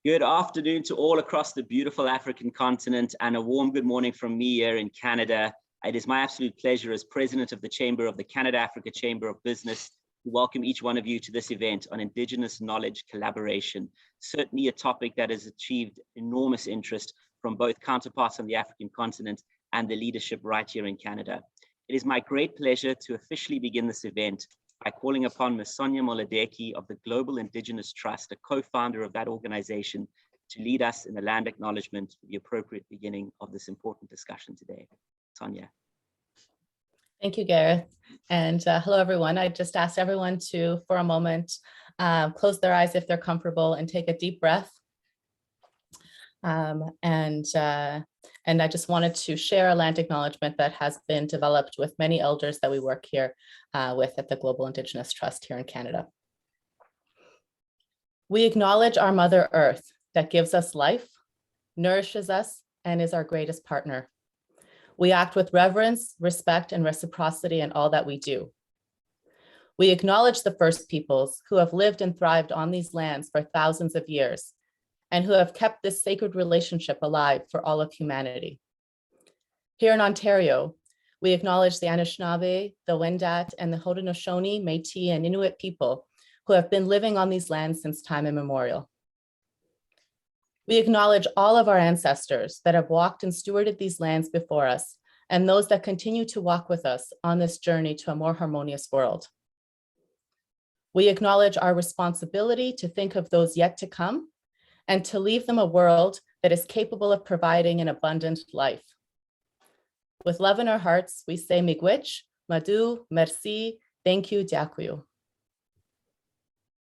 Good afternoon to all across the beautiful African continent, and a warm good morning from me here in Canada. It is my absolute pleasure as president of the Chamber of the Canada-Africa Chamber of Business to welcome each one of you to this event on Indigenous knowledge collaboration. Certainly a topic that has achieved enormous interest from both counterparts on the African continent and the leadership right here in Canada. It is my great pleasure to officially begin this event by calling upon Ms. Sonia Moledeki of the Global Indigenous Trust, a co-founder of that organization, to lead us in the land acknowledgement for the appropriate beginning of this important discussion today. Sonia. Thank you, Gareth. And hello, everyone. I just asked everyone to, for a moment, close their eyes if they're comfortable and take a deep breath. And I just wanted to share a land acknowledgement that has been developed with many elders that we work here with at the Global Indigenous Trust here in Canada. We acknowledge our Mother Earth that gives us life, nourishes us, and is our greatest partner. We act with reverence, respect, and reciprocity in all that we do. We acknowledge the First Peoples who have lived and thrived on these lands for thousands of years, and who have kept this sacred relationship alive for all of humanity. Here in Ontario, we acknowledge the Anishinaabe, the Wendat, and the Haudenosaunee, Métis, and Inuit people who have been living on these lands since time immemorial. We acknowledge all of our ancestors that have walked and stewarded these lands before us, and those that continue to walk with us on this journey to a more harmonious world. We acknowledge our responsibility to think of those yet to come, and to leave them a world that is capable of providing an abundant life. With love in our hearts, we say miigwech, madu, merci, thank you, diakuyu.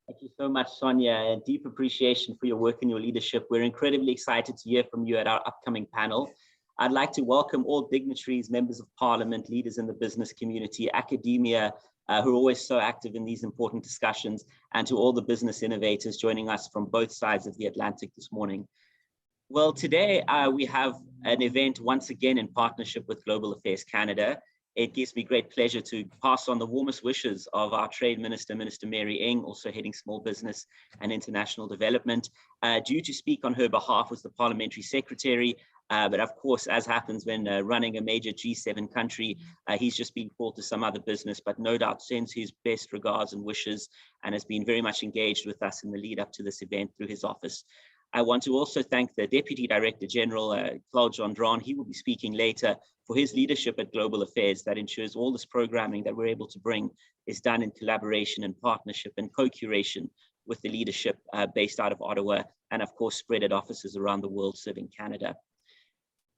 Thank you so much, Sonia, and deep appreciation for your work and your leadership. We're incredibly excited to hear from you at our upcoming panel. I'd like to welcome all dignitaries, members of parliament, leaders in the business community, academia, who are always so active in these important discussions, and to all the business innovators joining us from both sides of the Atlantic this morning. Well, today we have an event once again in partnership with Global Affairs Canada. It gives me great pleasure to pass on the warmest wishes of our Trade Minister, Minister Mary Ng, also heading Small Business and International Development. Due to speak on her behalf was the Parliamentary Secretary, but of course, as happens when running a major G7 country, he's just been called to some other business, but no doubt sends his best regards and wishes and has been very much engaged with us in the lead up to this event through his office. I want to also thank the Deputy Director General, Claude Gendron. He will be speaking later, for his leadership at Global Affairs that ensures all this programming that we're able to bring is done in collaboration and partnership and co-curation with the leadership based out of Ottawa, and of course spread at offices around the world serving Canada.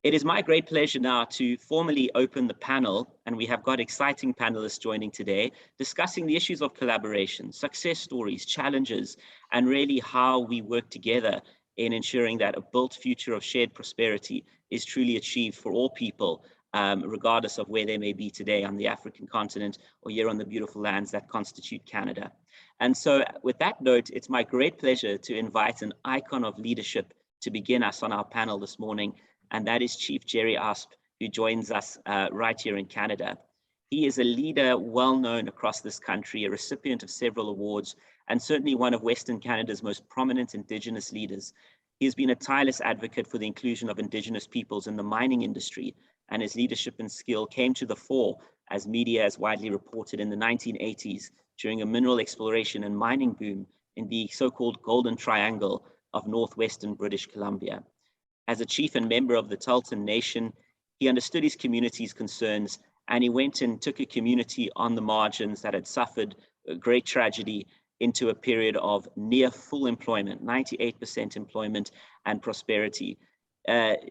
It is my great pleasure now to formally open the panel, and we have got exciting panelists joining today, discussing the issues of collaboration, success stories, challenges, and really how we work together in ensuring that a built future of shared prosperity is truly achieved for all people, regardless of where they may be today on the African continent or here on the beautiful lands that constitute Canada. And so with that note, it's my great pleasure to invite an icon of leadership to begin us on our panel this morning, and that is Chief Jerry Asp, who joins us right here in Canada. He is a leader well known across this country, a recipient of several awards, and certainly one of Western Canada's most prominent Indigenous leaders. He has been a tireless advocate for the inclusion of Indigenous peoples in the mining industry, and his leadership and skill came to the fore as media has widely reported in the 1980s during a mineral exploration and mining boom in the so-called Golden Triangle of northwestern British Columbia. As a chief and member of the Tahltan Nation, he understood his community's concerns, and he went and took a community on the margins that had suffered a great tragedy into a period of near full employment, 98% employment and prosperity.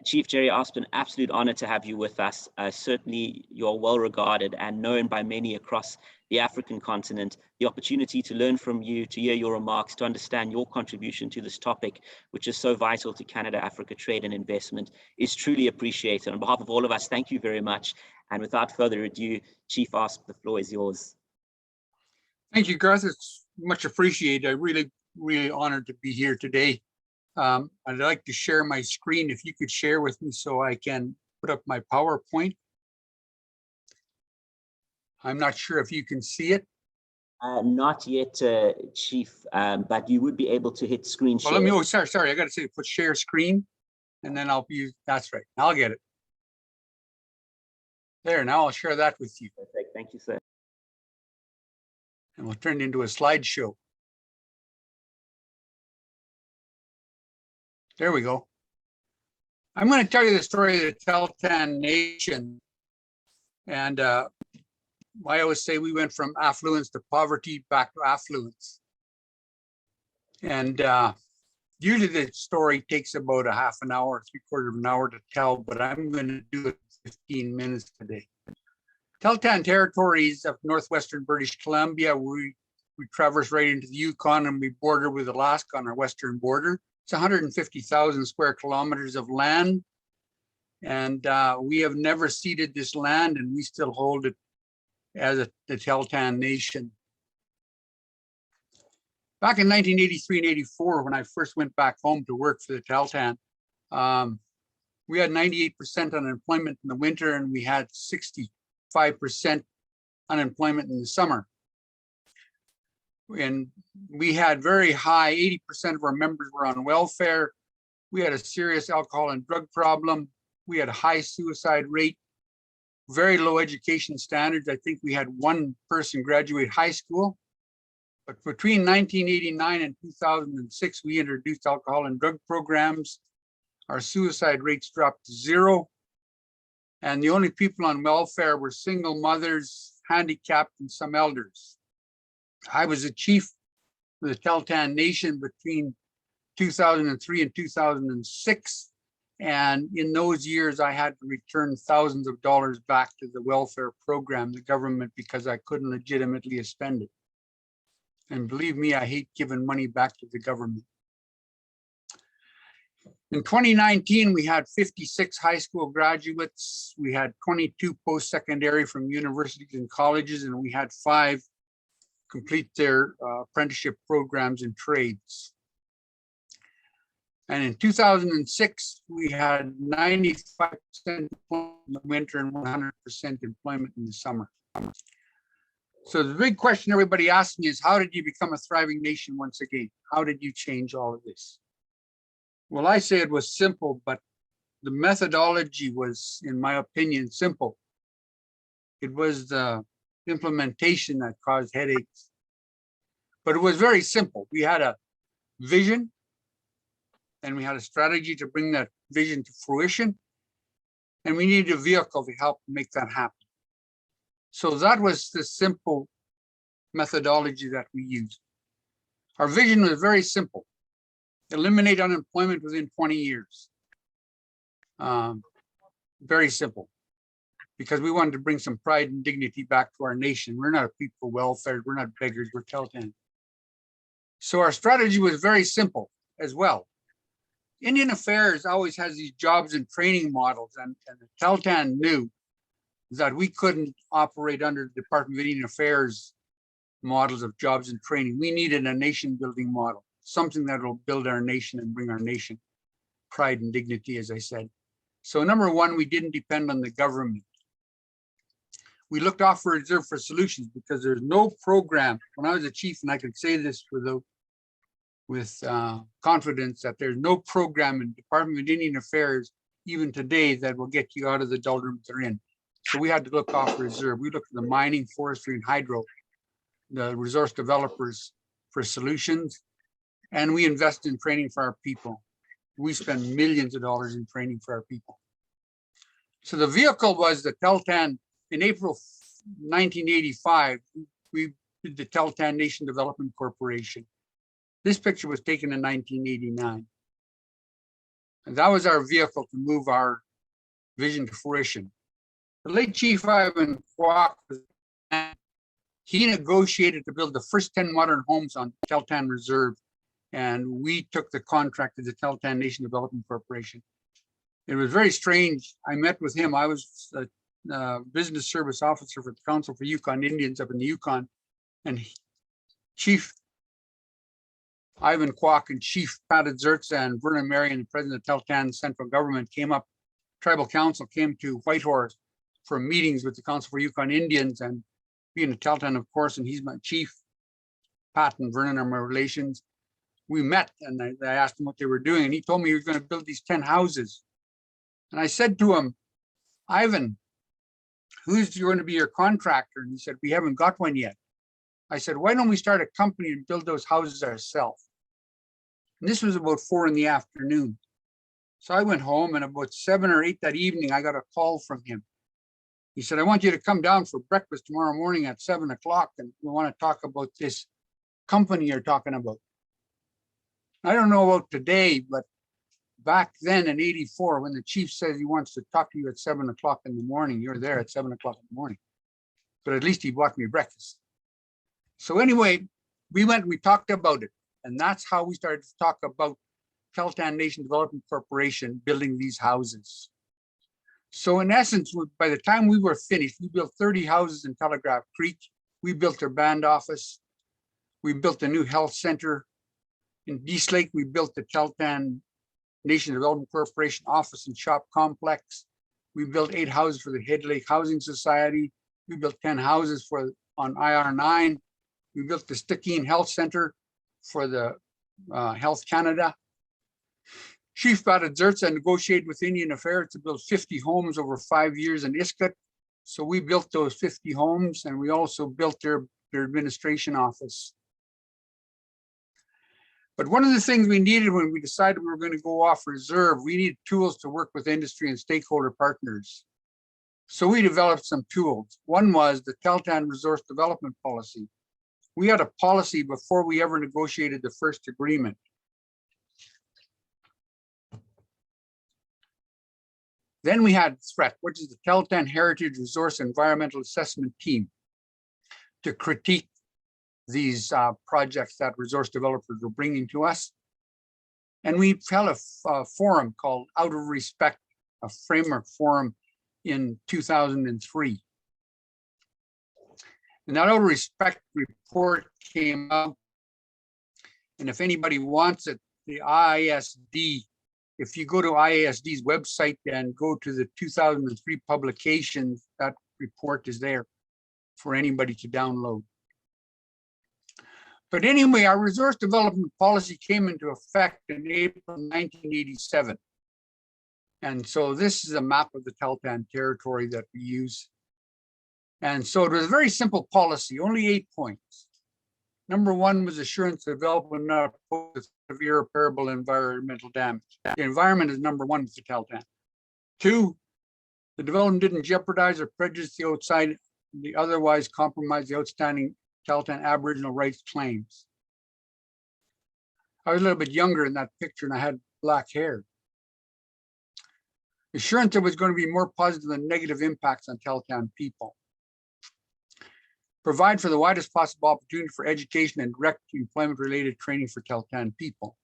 Chief Jerry Asp, an absolute honor to have you with us. Certainly you're well regarded and known by many across the African continent. The opportunity to learn from you, to hear your remarks, to understand your contribution to this topic, which is so vital to Canada-Africa trade and investment, is truly appreciated. On behalf of all of us, thank you very much. And without further ado, Chief Asp, the floor is yours. Thank you, Garth. It's much appreciated. I'm really honored to be here today. I'd like to share my screen if you could share with me so I can put up my PowerPoint. I'm not sure if you can see it. Not yet, Chief, but you would be able to hit screen share. Well, let me, sorry, I got to say, put share screen, and then I'll use, that's right, I'll get it. There, now I'll share that with you. Perfect. Thank you, sir. And we'll turn it into a slideshow. There we go. I'm going to tell you the story of the Tahltan Nation. And I always say we went from affluence to poverty back to affluence. And usually the story takes about a half an hour, 3/4 of an hour to tell, but I'm going to do it in 15 minutes today. Tahltan territories of northwestern British Columbia, we traverse right into the Yukon and we border with Alaska on our western border. It's 150,000 square kilometers of land. And we have never ceded this land, and we still hold it as the Tahltan Nation. Back in 1983 and 84, when I first went back home to work for the Tahltan, we had 98% unemployment in the winter, and we had 65% unemployment in the summer. And we had very high, 80% of our members were on welfare. We had a serious alcohol and drug problem. We had a high suicide rate, very low education standards. I think we had one person graduate high school. But between 1989 and 2006, we introduced alcohol and drug programs. Our suicide rates dropped to 0. And the only people on welfare were single mothers, handicapped, and some elders. I was a chief for the Tahltan Nation between 2003 and 2006. And in those years, I had to return thousands of dollars back to the welfare program, the government, because I couldn't legitimately spend it. And believe me, I hate giving money back to the government. In 2019, we had 56 high school graduates. We had 22 post-secondary from universities and colleges, and we had 5 complete their apprenticeship programs in trades. And in 2006, we had 95% employment in the winter and 100% employment in the summer. So the big question everybody asks me is, how did you become a thriving nation once again? How did you change all of this? Well, I say it was simple, but the methodology was, in my opinion, simple. It was the implementation that caused headaches. But it was very simple. We had a vision, and we had a strategy to bring that vision to fruition. And we needed a vehicle to help make that happen. So that was the simple methodology that we used. Our vision was very simple. Eliminate unemployment within 20 years. Very simple. Because we wanted to bring some pride and dignity back to our nation. We're not a people welfare, we're not beggars, we're Tahltan. So our strategy was very simple as well. Indian Affairs always has these jobs and training models, and the Tahltan knew that we couldn't operate under the Department of Indian Affairs models of jobs and training. We needed a nation building model, something that will build our nation and bring our nation pride and dignity, as I said. So number one, we didn't depend on the government. We looked off for reserve for solutions because there's no program. When I was a chief, and I could say this with confidence, that there's no program in Department of Indian Affairs, even today, that will get you out of the doldrums they're in. So we had to look off for reserve. We looked at the mining, forestry, and hydro, the resource developers for solutions, and we invest in training for our people. We spend millions of dollars in training for our people. So the vehicle was the Tahltan. In April 1985, we did the Tahltan Nation Development Corporation. This picture was taken in 1989. And that was our vehicle to move our vision to fruition. The late Chief Ivan Kwok, he negotiated to build the first 10 modern homes on Tahltan Reserve, and we took the contract to the Tahltan Nation Development Corporation. It was very strange. I met with him. I was a business service officer for the Council for Yukon Indians up in the Yukon, and Chief Ivan Kwok and Chief Patid Zertza and Vernon Marion, the president of Tahltan central government, came up. Tribal Council came to Whitehorse for meetings with the Council for Yukon Indians, and being a Tahltan, of course, and he's my chief, Pat and Vernon are my relations. We met and I asked him what they were doing, and he told me he was going to build these 10 houses. And I said to him, Ivan, who's going to be your contractor? And he said, we haven't got one yet. I said, why don't we start a company and build those houses ourselves? And this was about 4 p.m. So I went home, and about 7 or 8 that evening, I got a call from him. He said, I want you to come down for breakfast tomorrow morning at 7 o'clock, and we want to talk about this company you're talking about. I don't know about today, but back then in '84, when the chief says he wants to talk to you at 7 o'clock in the morning, you're there at 7 o'clock in the morning. But at least he bought me breakfast. So anyway, we went and we talked about it. And that's how we started to talk about Tahltan Nation Development Corporation building these houses. So in essence, by the time we were finished, we built 30 houses in Telegraph Creek. We built their band office. We built a new health center. In East Lake, we built the Tahltan Nation Development Corporation office and shop complex. We built 8 houses for the Head Lake Housing Society. We built 10 houses on IR9. We built the Stikine Health Center for the Health Canada. Chief Badadzertsa negotiated with Indian Affairs to build 50 homes over 5 years in Iskut. So we built those 50 homes, and we also built their administration office. But one of the things we needed when we decided we were going to go off reserve, we needed tools to work with industry and stakeholder partners. So we developed some tools. One was the Tahltan Resource Development Policy. We had a policy before we ever negotiated the first agreement. Then we had THREAT, which is the Tahltan Heritage Resource Environmental Assessment Team, to critique these projects that resource developers were bringing to us. And we held a forum called Out of Respect, a framework forum in 2003. And that Out of Respect report came out. And if anybody wants it, the IASD, if you go to IASD's website and go to the 2003 publications, that report is there for anybody to download. But anyway, our resource development policy came into effect in April 1987. And so this is a map of the Tahltan territory that we use. And so it was a very simple policy, only 8 points. Number 1 was assurance the development not pose severe irreparable environmental damage. The environment is number 1 with the Tahltan. 2, the development didn't jeopardize or prejudice the otherwise compromise the outstanding Tahltan Aboriginal rights claims. I was a little bit younger in that picture and I had black hair. Assurance there was going to be more positive than negative impacts on Tahltan people. Provide for the widest possible opportunity for education and direct employment-related training for Tahltan people.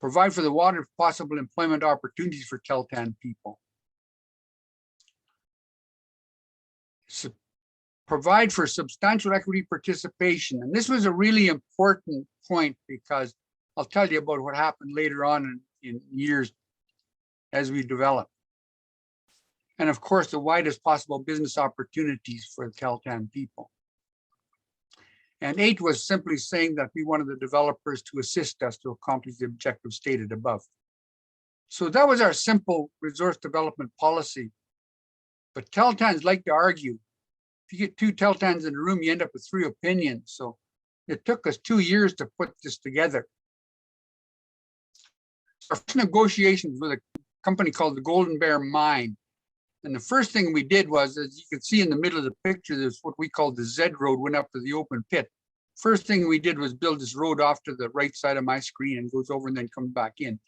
Provide for the widest possible employment opportunities for Tahltan people. Provide for substantial equity participation. And this was a really important point because I'll tell you about what happened later on in years as we develop. And of course, the widest possible business opportunities for the Tahltan people. And 8 was simply saying that we wanted the developers to assist us to accomplish the objectives stated above. So that was our simple resource development policy. But Tahltans like to argue. If you get 2 Tahltans in a room, you end up with 3 opinions. So it took us 2 years to put this together. Our first negotiations with a company called the Golden Bear Mine. And the first thing we did was, as you can see in the middle of the picture, there's what we call the Z road, went up to the open pit. First thing we did was build this road off to the right side of my screen and goes over and then comes back in,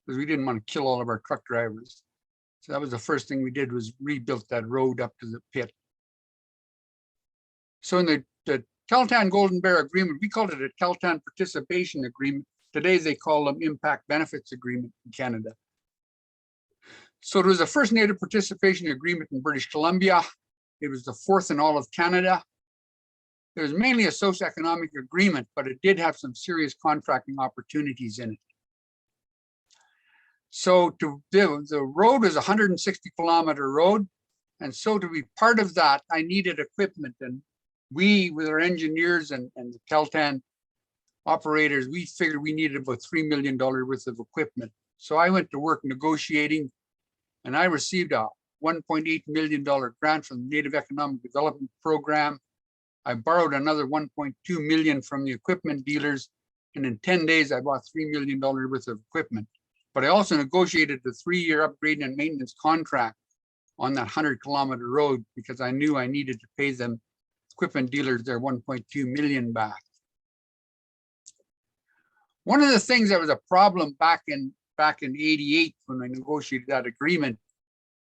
because we didn't want to kill all of our truck drivers. So that was the first thing we did, was rebuilt that road up to the pit. So in the Tahltan Golden Bear Agreement, we called it a Tahltan Participation Agreement. Today they call them Impact Benefits Agreement in Canada. So it was the first Native Participation Agreement in British Columbia. It was the 4th in all of Canada. It was mainly a socioeconomic agreement, but it did have some serious contracting opportunities in it. So the road is a 160-kilometer road. And so to be part of that, I needed equipment. And we, with our engineers and the Teltan operators, we figured we needed about $3 million worth of equipment. So I went to work negotiating, and I received a $1.8 million grant from the Native Economic Development Program. I borrowed another 1.2 million from the equipment dealers, and in 10 days, I bought $3 million worth of equipment. But I also negotiated the 3-year upgrade and maintenance contract on that 100-kilometer road because I knew I needed to pay them equipment dealers their 1.2 million back. One of the things that was a problem back in 88 when I negotiated that agreement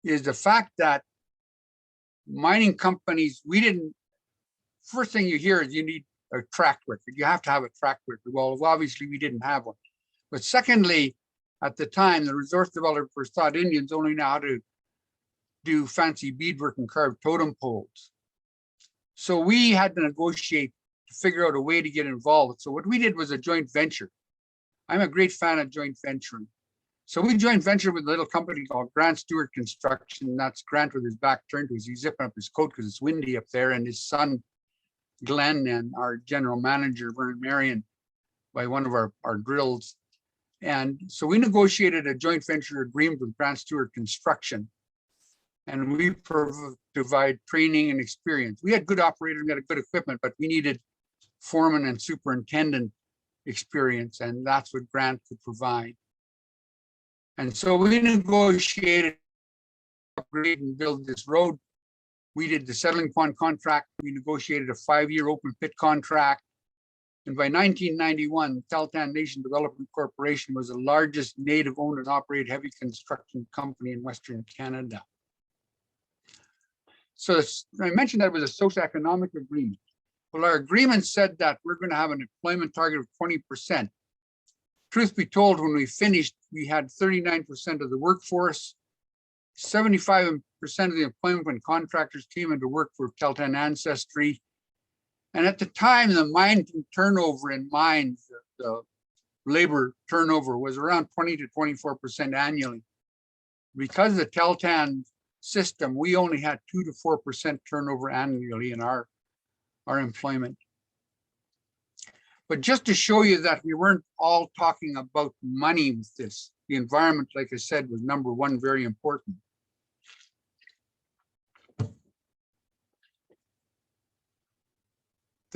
is the fact that mining companies, first thing you hear is you need a track record. You have to have a track record. Well, obviously we didn't have one. But secondly, at the time, the resource developers thought Indians only know how to do fancy beadwork and carve totem poles. So we had to negotiate to figure out a way to get involved. So what we did was a joint venture. I'm a great fan of joint venturing. So we joint ventured with a little company called Grant Stewart Construction. That's Grant with his back turned to us. He's zipping up his coat because it's windy up there. And his son, Glenn, and our general manager, Vernon Marion, by one of our drills. And so we negotiated a joint venture agreement with Grant Stewart Construction. And we provide training and experience. We had good operators, we had good equipment, but we needed foreman and superintendent experience, and that's what Grant could provide. And so we negotiated, upgrade and build this road. We did the settling pond contract. We negotiated a 5-year open pit contract. And by 1991, Teltan Nation Development Corporation was the largest native-owned and operated heavy construction company in Western Canada. So I mentioned that it was a socioeconomic agreement. Well, our agreement said that we're going to have an employment target of 20%. Truth be told, when we finished, we had 39% of the workforce, 75% of the employment when contractors came into work for Teltan Ancestry. And at the time, the mine turnover in mines, the labor turnover was around 20 to 24% annually. Because of the Teltan system, we only had 2 to 4% turnover annually in our employment. But just to show you that we weren't all talking about money with this, the environment, like I said, was number one, very important.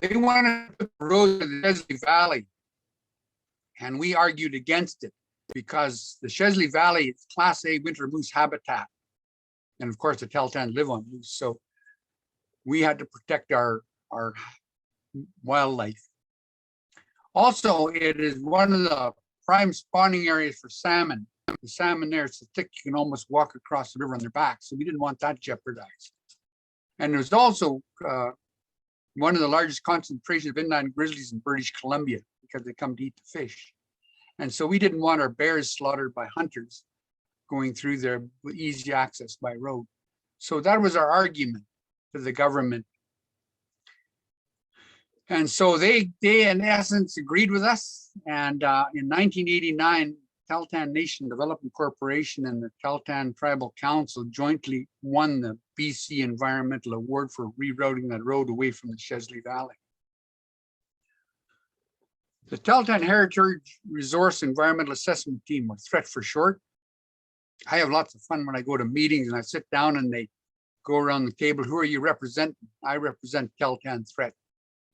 They wanted to put the road in the Chesley Valley, and we argued against it because the Chesley Valley is Class A winter moose habitat. And of course, the Teltan live on moose. So we had to protect our wildlife. Also, it is one of the prime spawning areas for salmon. The salmon there is so thick you can almost walk across the river on their back. So we didn't want that jeopardized. And there's also one of the largest concentrations of inland grizzlies in British Columbia because they come to eat the fish. And so we didn't want our bears slaughtered by hunters going through there with easy access by road. So that was our argument to the government. And so they in essence agreed with us. And in 1989, Teltan Nation Development Corporation and the Teltan Tribal Council jointly won the BC Environmental Award for rerouting that road away from the Chesley Valley. The Teltan Heritage Resource Environmental Assessment Team, or THRET for short. I have lots of fun when I go to meetings and I sit down and they go around the table. Who are you representing? I represent Teltan THRET.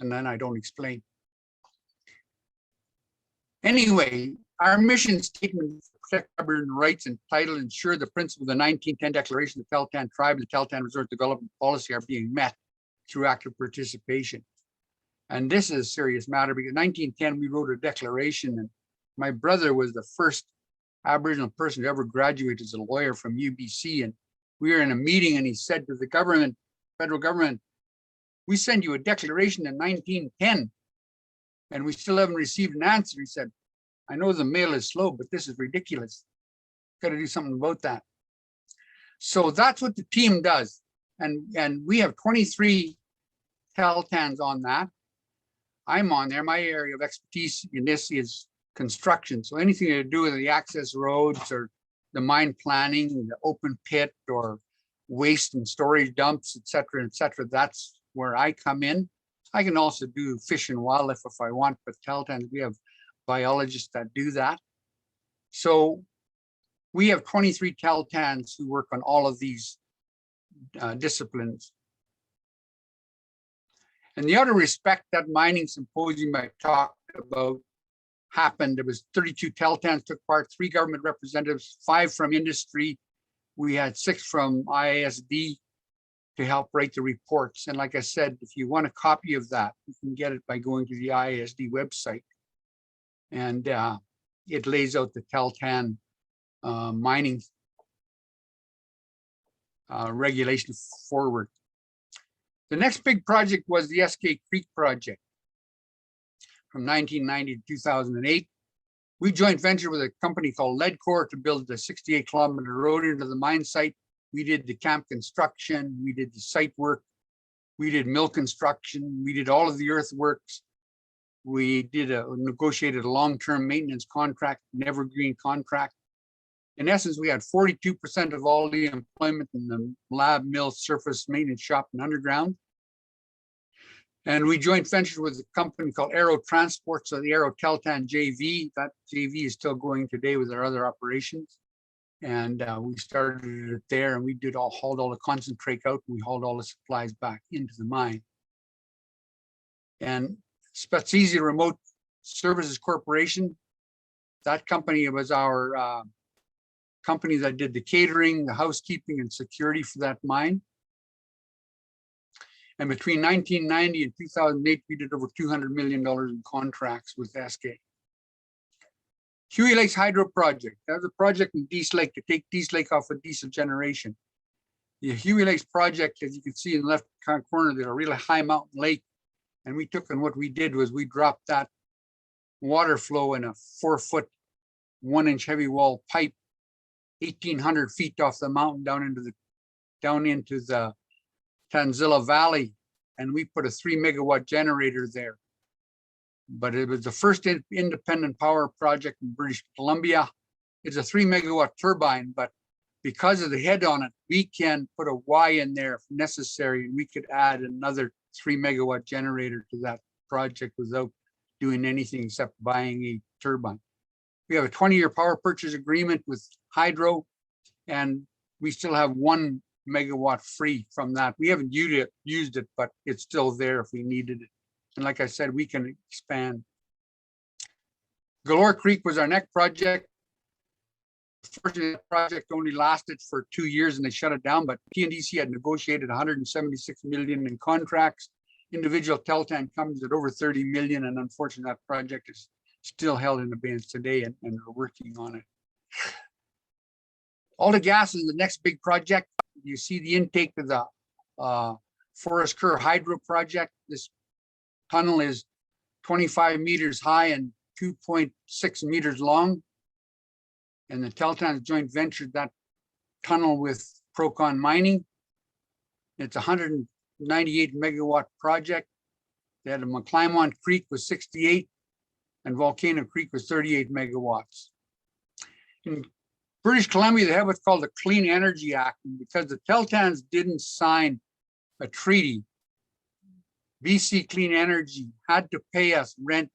And then I don't explain. Anyway, our mission statement is to protect Aboriginal rights and title, ensure the principle of the 1910 Declaration of the Teltan Tribe and the Teltan Resource Development Policy are being met through active participation. And this is a serious matter because in 1910 we wrote a declaration, and my brother was the first Aboriginal person to ever graduate as a lawyer from UBC. And we were in a meeting and he said to the government, federal government, we send you a declaration in 1910 and we still haven't received an answer. He said, I know the mail is slow, but this is ridiculous. Got to do something about that. So that's what the team does. And we have 23 Teltans on that. I'm on there. My area of expertise in this is construction. So anything to do with the access roads or the mine planning, the open pit or waste and storage dumps, et cetera, that's where I come in. I can also do fish and wildlife if I want, but Tahltan, we have biologists that do that. So we have 23 Tahltans who work on all of these disciplines. And the other respect that mining symposium I talked about happened. There was 32 Tahltans took part, 3 government representatives, 5 from industry. We had 6 from IASD to help write the reports. And like I said, if you want a copy of that, you can get it by going to the IASD website. And it lays out the Tahltan mining regulation forward. The next big project was the SK Creek project from 1990 to 2008. We joint ventured with a company called Leadcore to build the 68-kilometer road into the mine site. We did the camp construction, we did the site work, we did mill construction, we did all of the earthworks. We did negotiated a long-term maintenance contract, an evergreen contract. In essence, we had 42% of all the employment in the lab, mill, surface, maintenance shop, and underground. And we joint ventured with a company called Aero Transport, so the Aero Tahltan JV. That JV is still going today with our other operations. And we started it there, and we hauled all the concentrate out, and we hauled all the supplies back into the mine. And Spetsisi Remote Services Corporation, that company was our company that did the catering, the housekeeping, and security for that mine. And between 1990 and 2008, we did over $200 million in contracts with SK. Huey Lakes Hydro Project. That was a project in Dease Lake to take Dease Lake off of diesel generation. The Huey Lakes project, as you can see in the left corner, there's a really high mountain lake. And we took, and what we did was we dropped that water flow in a 4-foot, 1-inch heavy wall pipe, 1,800 feet off the mountain down into the Tanzilla Valley, and we put a 3-megawatt generator there. But it was the first independent power project in British Columbia. It's a 3-megawatt turbine, but because of the head on it, we can put a Y in there if necessary, and we could add another 3-megawatt generator to that project without doing anything except buying a turbine. We have a 20-year power purchase agreement with Hydro, and we still have 1 megawatt free from that. We haven't used it, but it's still there if we needed it. And like I said, we can expand. Galore Creek was our next project. Fortunately, the project only lasted for 2 years and they shut it down, but TNDC had negotiated 176 million in contracts. Individual Tahltan companies at over 30 million, and unfortunately that project is still held in abeyance today, and we're working on it. Alta Gas is the next big project. You see the intake of the Forest Kerr Hydro project. This tunnel is 25 meters high and 2.6 meters long. And the Tahltans joint ventured that tunnel with Procon Mining. It's a 198 megawatt project. They had a McClymont Creek was 68 and Volcano Creek was 38 megawatts. In British Columbia, they have what's called the Clean Energy Act, and because the Tahltans didn't sign a treaty, BC Clean Energy had to pay us rent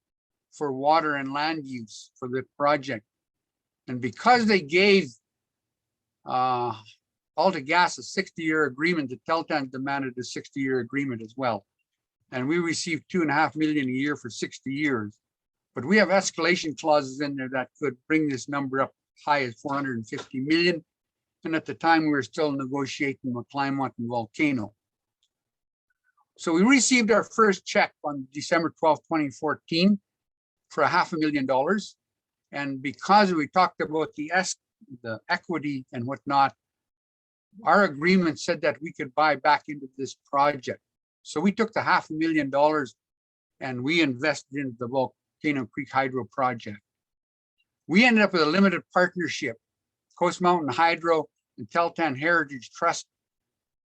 for water and land use for the project. And because they gave Alta Gas a 60-year agreement, the Tahltans demanded a 60-year agreement as well. And we received $2.5 million a year for 60 years. But we have escalation clauses in there that could bring this number up high as 450 million. And at the time, we were still negotiating McClymont and Volcano. So we received our first check on December 12, 2014 for $500,000. And because we talked about the equity and whatnot, our agreement said that we could buy back into this project. So we took the $500,000 and we invested into the Volcano Creek Hydro project. We ended up with a limited partnership, Coast Mountain Hydro and Tahltan Heritage Trust.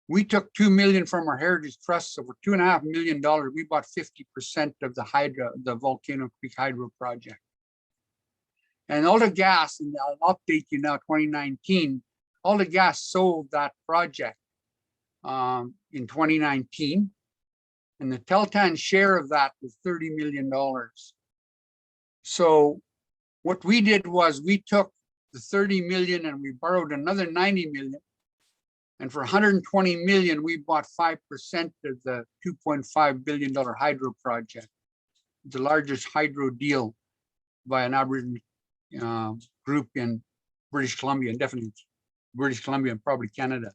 We took $2 million from our Heritage Trust, so for $2.5 million, we bought 50% of the Volcano Creek Hydro project. And Alta Gas, and I'll update you now, 2019, Alta Gas sold that project in 2019. And the Teltan share of that was $30 million. So what we did was we took the 30 million and we borrowed another 90 million. And for 120 million, we bought 5% of the $2.5 billion hydro project, the largest hydro deal by an Aboriginal group in British Columbia, and definitely British Columbia and probably Canada.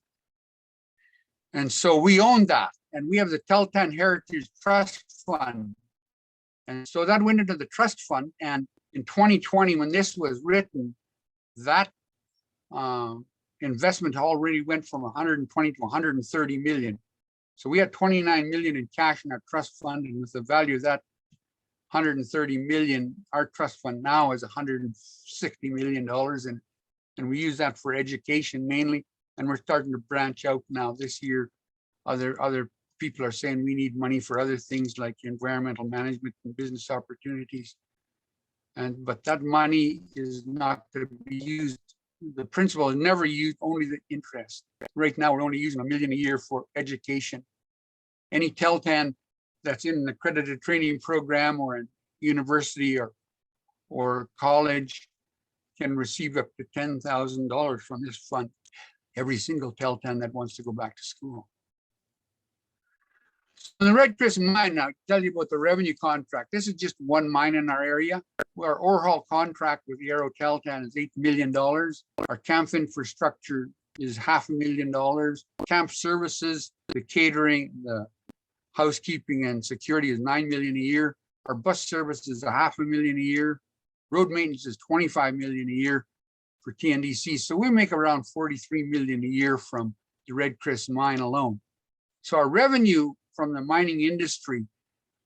And so we own that. And we have the Teltan Heritage Trust Fund. And so that went into the trust fund. And in 2020, when this was written, that investment already went from 120 to 130 million. So we had 29 million in cash in our trust fund. And with the value of that 130 million, our trust fund now is $160 million. And we use that for education mainly. And we're starting to branch out now this year. Other people are saying we need money for other things like environmental management and business opportunities. But that money is not to be used. The principal is never used, only the interest. Right now, we're only using $1 million a year for education. Any Teltan that's in an accredited training program or in university or college can receive up to $10,000 from this fund. Every single Teltan that wants to go back to school. So the Red Chris mine, now tell you about the revenue contract. This is just one mine in our area. Our ore haul contract with the Arrow Teltan is $8 million. Our camp infrastructure is $500,000. Camp services, the catering, the housekeeping and security is $9 million a year. Our bus service is $500,000 a year. Road maintenance is $25 million a year for TNDC. So we make around $43 million a year from the Red Chris mine alone. So our revenue from the mining industry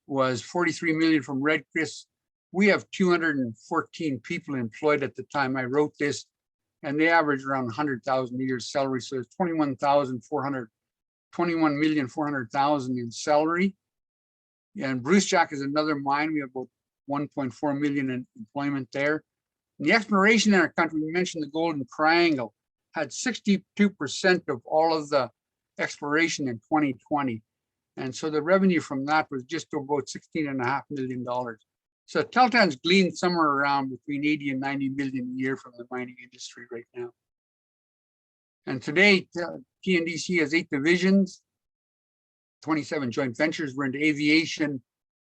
was $43 million from Red Chris. We have 214 people employed at the time I wrote this, and they average around 100,000 a year salary. So it's 21,400,000 in salary. And Bruce Jack is another mine. We have about 1.4 million in employment there. And the exploration in our country, we mentioned the Golden Triangle, had 62% of all of the exploration in 2020. And so the revenue from that was just about $16.5 million. So Teltan's gleaned somewhere around between 80 and 90 million a year from the mining industry right now. And today, TNDC has 8 divisions, 27 joint ventures. We're into aviation,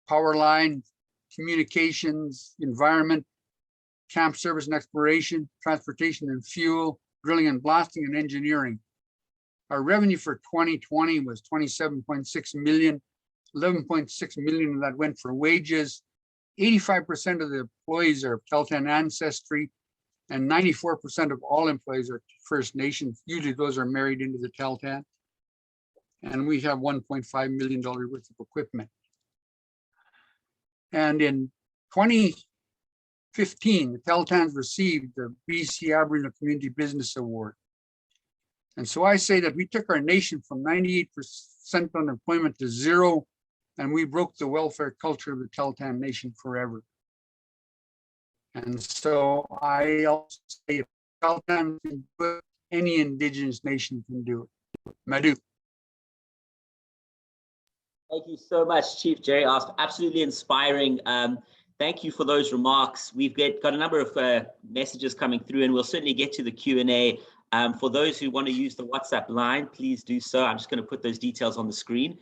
power line, communications, environment, camp service and exploration, transportation and fuel, drilling and blasting, and engineering. Our revenue for 2020 was 27.6 million. 11.6 million of that went for wages. 85% of the employees are of Teltan ancestry, and 94% of all employees are First Nations. Usually those are married into the Teltan. And we have $1.5 million worth of equipment. And in 2015, the Teltans received the BC Aboriginal Community Business Award. And so I say that we took our nation from 98% unemployment to 0, and we broke the welfare culture of the Teltan nation forever. And so I also say if Teltan can do it, any Indigenous nation can do it. Madhu. Thank you so much, Chief Jerry Ask. Absolutely inspiring. Thank you for those remarks. We've got a number of messages coming through, and we'll certainly get to the Q&A. For those who want to use the WhatsApp line, please do so. I'm just going to put those details on the screen.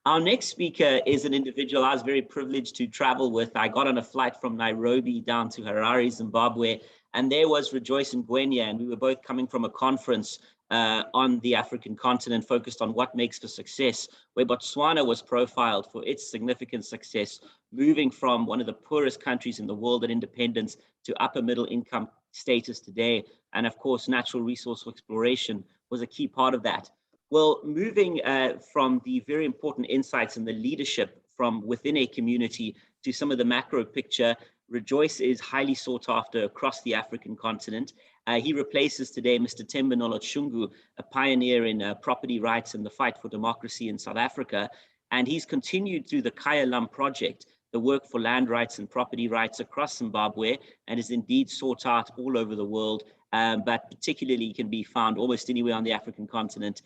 Our next speaker is an individual I was very privileged to travel with. I got on a flight from Nairobi down to Harare, Zimbabwe, and there was Rejoice Ngwenya, and we were both coming from a conference on the African continent focused on what makes for success, where Botswana was profiled for its significant success, moving from one of the poorest countries in the world at independence to upper middle income status today. And of course, natural resource exploration was a key part of that. Well, moving from the very important insights and the leadership from within a community to some of the macro picture, Rejoice is highly sought after across the African continent. He replaces today Mr. Themba Nolotshungu, a pioneer in property rights and the fight for democracy in South Africa. And he's continued through the Kaya Lam project, the work for land rights and property rights across Zimbabwe, and is indeed sought out all over the world. But particularly can be found almost anywhere on the African continent,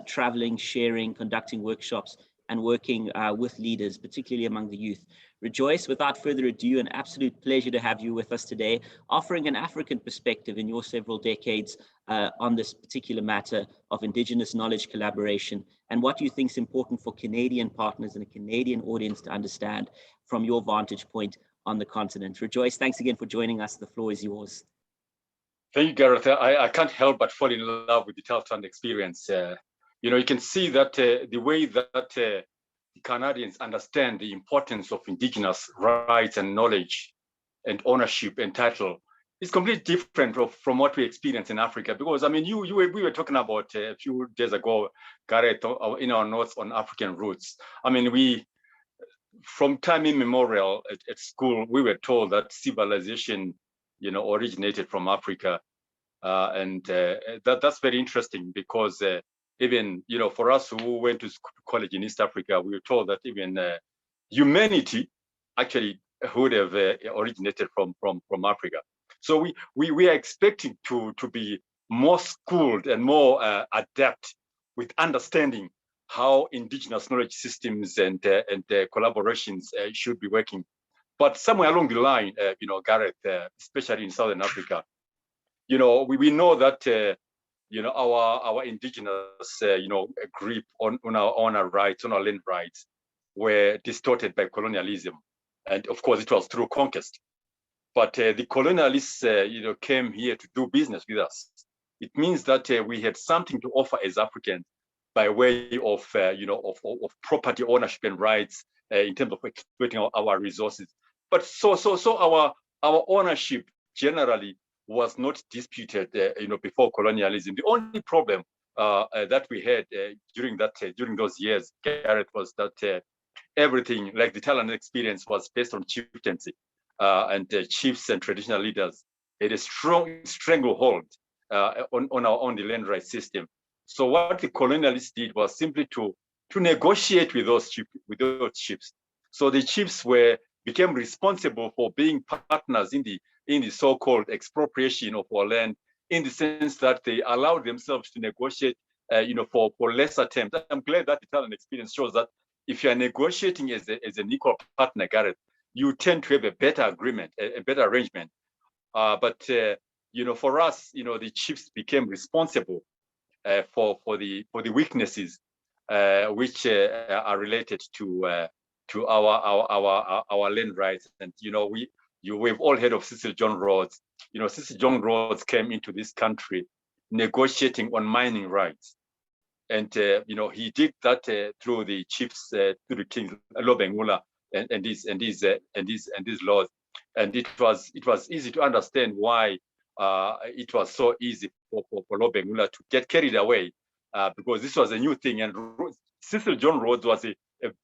traveling, sharing, conducting workshops, and working with leaders, particularly among the youth. Rejoice, without further ado, an absolute pleasure to have you with us today, offering an African perspective in your several decades on this particular matter of Indigenous knowledge collaboration and what you think is important for Canadian partners and a Canadian audience to understand from your vantage point on the continent. Rejoice, thanks again for joining us. The floor is yours. Thank you, Gareth. I can't help but fall in love with the Taltan experience. You can see that the way that the Canadians understand the importance of Indigenous rights and knowledge and ownership and title is completely different from what we experience in Africa. Because, I mean, we were talking about a few days ago, Gareth, in our notes on African roots. I mean, from time immemorial at school, we were told that civilization, originated from Africa. That's very interesting because even, for us who went to college in East Africa, we were told that even humanity actually would have originated from Africa. So we are expecting to be more schooled and more adept with understanding how Indigenous knowledge systems and collaborations should be working. But somewhere along the line, Gareth, especially in Southern Africa, we know that our Indigenous grip on our rights, on our land rights, were distorted by colonialism, and of course it was through conquest. But the colonialists, came here to do business with us. It means that we had something to offer as Africans by way of property ownership and rights in terms of exploiting our resources. But so our ownership generally was not disputed, before colonialism. The only problem that we had during those years, Gareth, was that everything, like the Talent experience, was based on chieftaincy, and chiefs and traditional leaders had a strong stranglehold on the land rights system. So what the colonialists did was simply to negotiate with those chiefs. So the chiefs became responsible for being partners in the so-called expropriation of our land, in the sense that they allowed themselves to negotiate, for lesser terms. I'm glad that the Talent experience shows that if you are negotiating as an equal partner, Gareth, you tend to have a better agreement, a better arrangement. But for us, the chiefs became responsible for the weaknesses which are related to our land rights. And we've all heard of Cecil John Rhodes. Cecil John Rhodes came into this country negotiating on mining rights, and he did that through the chiefs, through the King Lobengula and these laws. And it was easy to understand why it was so easy for Lobengula to get carried away, because this was a new thing. And Cecil John Rhodes was a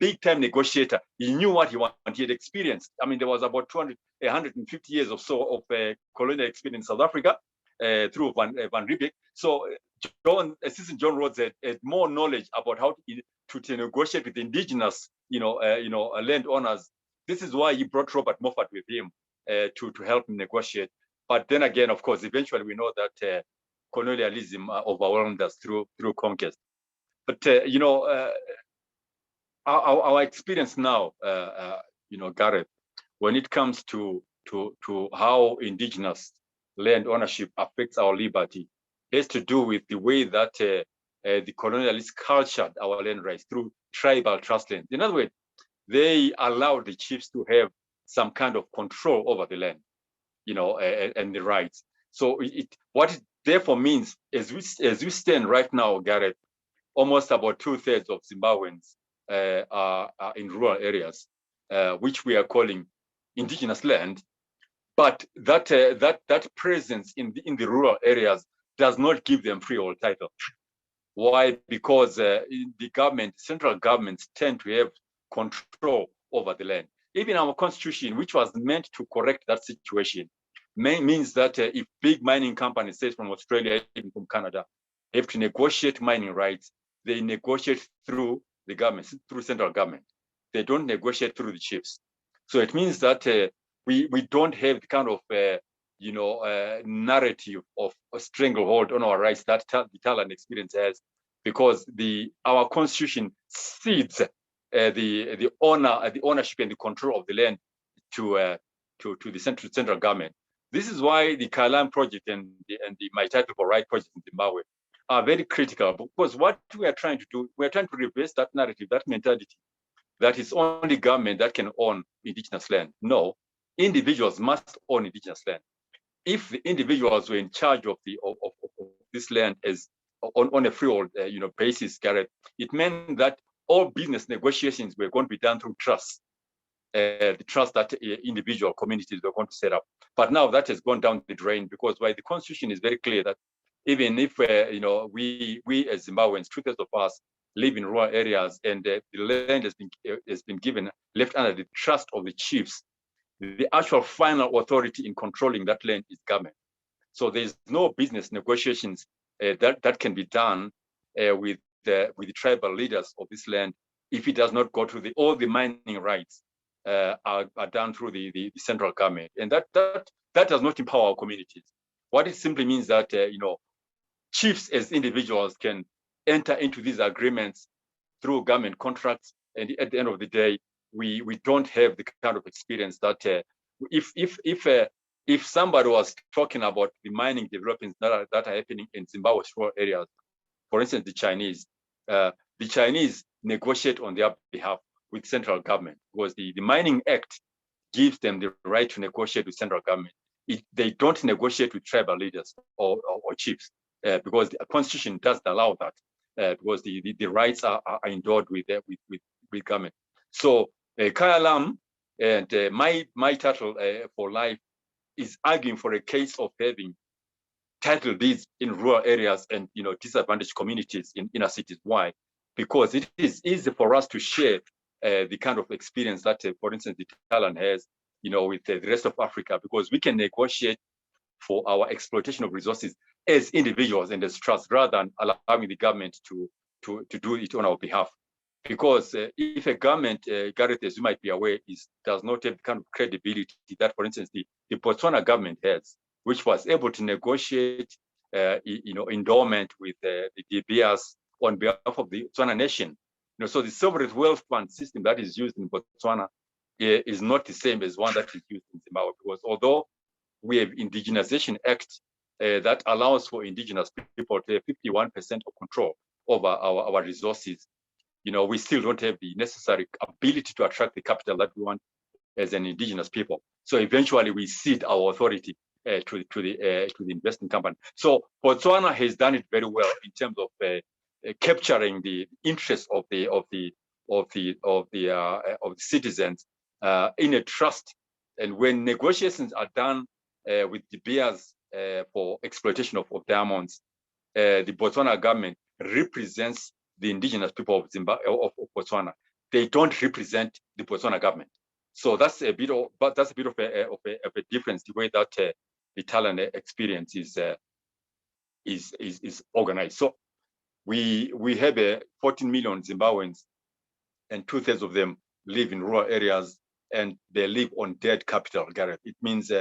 big-time negotiator. He knew what he wanted. He had experience. I mean, there was about 150 years or so of colonial experience in South Africa through Van Riebeeck. So Cecil John Rhodes had more knowledge about how to negotiate with Indigenous, landowners. This is why he brought Robert Moffat with him to help him negotiate. But then again, of course, eventually we know that colonialism overwhelmed us through conquest. But our experience now, Gareth, when it comes to how Indigenous land ownership affects our liberty, has to do with the way that the colonialists cultured our land rights through tribal trust lands. In other words, they allowed the chiefs to have some kind of control over the land, and the rights. So what it therefore means, as we stand right now, Gareth, almost about 2/3 of Zimbabweans are in rural areas, which we are calling Indigenous land. But that presence in the rural areas does not give them freehold title. Why? Because the central governments tend to have control over the land. Even our constitution, which was meant to correct that situation, means that if big mining companies, say from Australia, even from Canada, have to negotiate mining rights, they negotiate through the government, through central government. They don't negotiate through the chiefs. So it means that we don't have the kind of narrative of a stranglehold on our rights that the Talent experience has, because our constitution cedes the ownership and the control of the land to the central government. This is why the Kailam project and the My Title for Right project in Zimbabwe are very critical, because what we are trying to do, we are trying to reverse that narrative, that mentality, that it's only government that can own indigenous land. No, individuals must own indigenous land. If the individuals were in charge of this land as on a freehold basis, Gareth, it meant that all business negotiations were going to be done through trust. The trust that individual communities were going to set up. But now that has gone down the drain, because why the constitution is very clear that even if we as Zimbabweans, 2/3 of us live in rural areas, and the land has been given, left under the trust of the chiefs, the actual final authority in controlling that land is government. So there's no business negotiations that can be done with the tribal leaders of this land if it does not go through all the mining rights are done through the central government, and that does not empower our communities. What it simply means that chiefs as individuals can enter into these agreements through government contracts, and at the end of the day, we don't have the kind of experience that if somebody was talking about the mining developments that are happening in Zimbabwe's rural areas, for instance, the Chinese negotiate on their behalf with central government, because the Mining Act gives them the right to negotiate with central government. They don't negotiate with tribal leaders or chiefs, because the constitution doesn't allow that, because the rights are endowed with government. So Kaya Lam and my title for life is arguing for a case of having title deeds in rural areas and disadvantaged communities in inner cities. Why? Because it is easy for us to share the kind of experience that, for instance, the Thailand has, with the rest of Africa, because we can negotiate for our exploitation of resources as individuals and as trust, rather than allowing the government to do it on our behalf. Because if a government, Gareth, as you might be aware, does not have the kind of credibility that, for instance, the Botswana government has, which was able to negotiate, endowment with the De Beers on behalf of the Botswana nation. So the sovereign wealth fund system that is used in Botswana is not the same as one that is used in Zimbabwe, because although we have Indigenization Act that allows for indigenous people to have 51% of control over our resources, we still don't have the necessary ability to attract the capital that we want as an indigenous people. So eventually we cede our authority to the investing company. So Botswana has done it very well in terms of capturing the interest of the citizens in a trust. And when negotiations are done with De Beers for exploitation of diamonds, the Botswana government represents the indigenous people of Botswana. They don't represent the Botswana government. So that's a bit of a difference, the way that the talent experience is organized. So we have 14 million Zimbabweans, and 2/3 of them live in rural areas, and they live on dead capital, Gareth. It means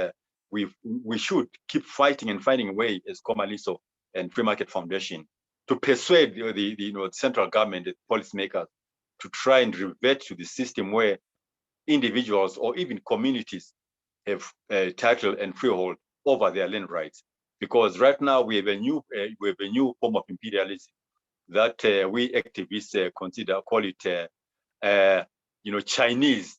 we should keep fighting and finding a way as Komaliso and Free Market Foundation to persuade the central government, the policymakers, to try and revert to the system where individuals or even communities have title and freehold over their land rights. Because right now we have a new form of imperialism that we activists call it Chinese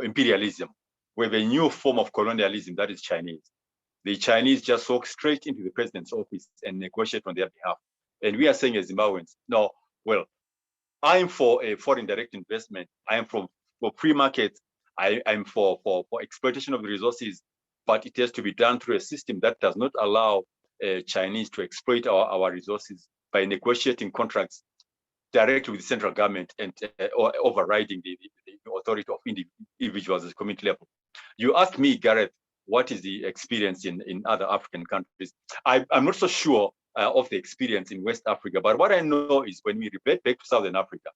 imperialism. We have a new form of colonialism that is Chinese. The Chinese just walk straight into the president's office and negotiate on their behalf. And we are saying as Zimbabweans, no, well, I'm for a foreign direct investment. I am for free markets. I'm for exploitation of the resources, but it has to be done through a system that does not allow Chinese to exploit our resources by negotiating contracts directly with the central government and or overriding the authority of individuals at the community level. You asked me, Gareth, what is the experience in other African countries? I'm not so sure of the experience in West Africa, but what I know is when we revert back to Southern Africa,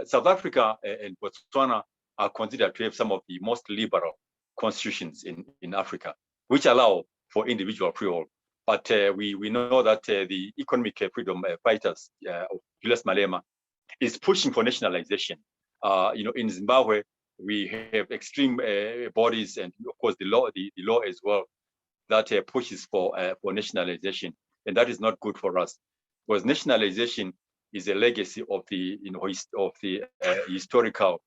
South Africa and Botswana are considered to have some of the most liberal constitutions in Africa, which allow for individual freehold. But we know that the economic freedom fighters of Julius Malema is pushing for nationalization. In Zimbabwe, we have extreme bodies, and of course the law as well, that pushes for nationalization, and that is not good for us, because nationalization is a legacy of the historical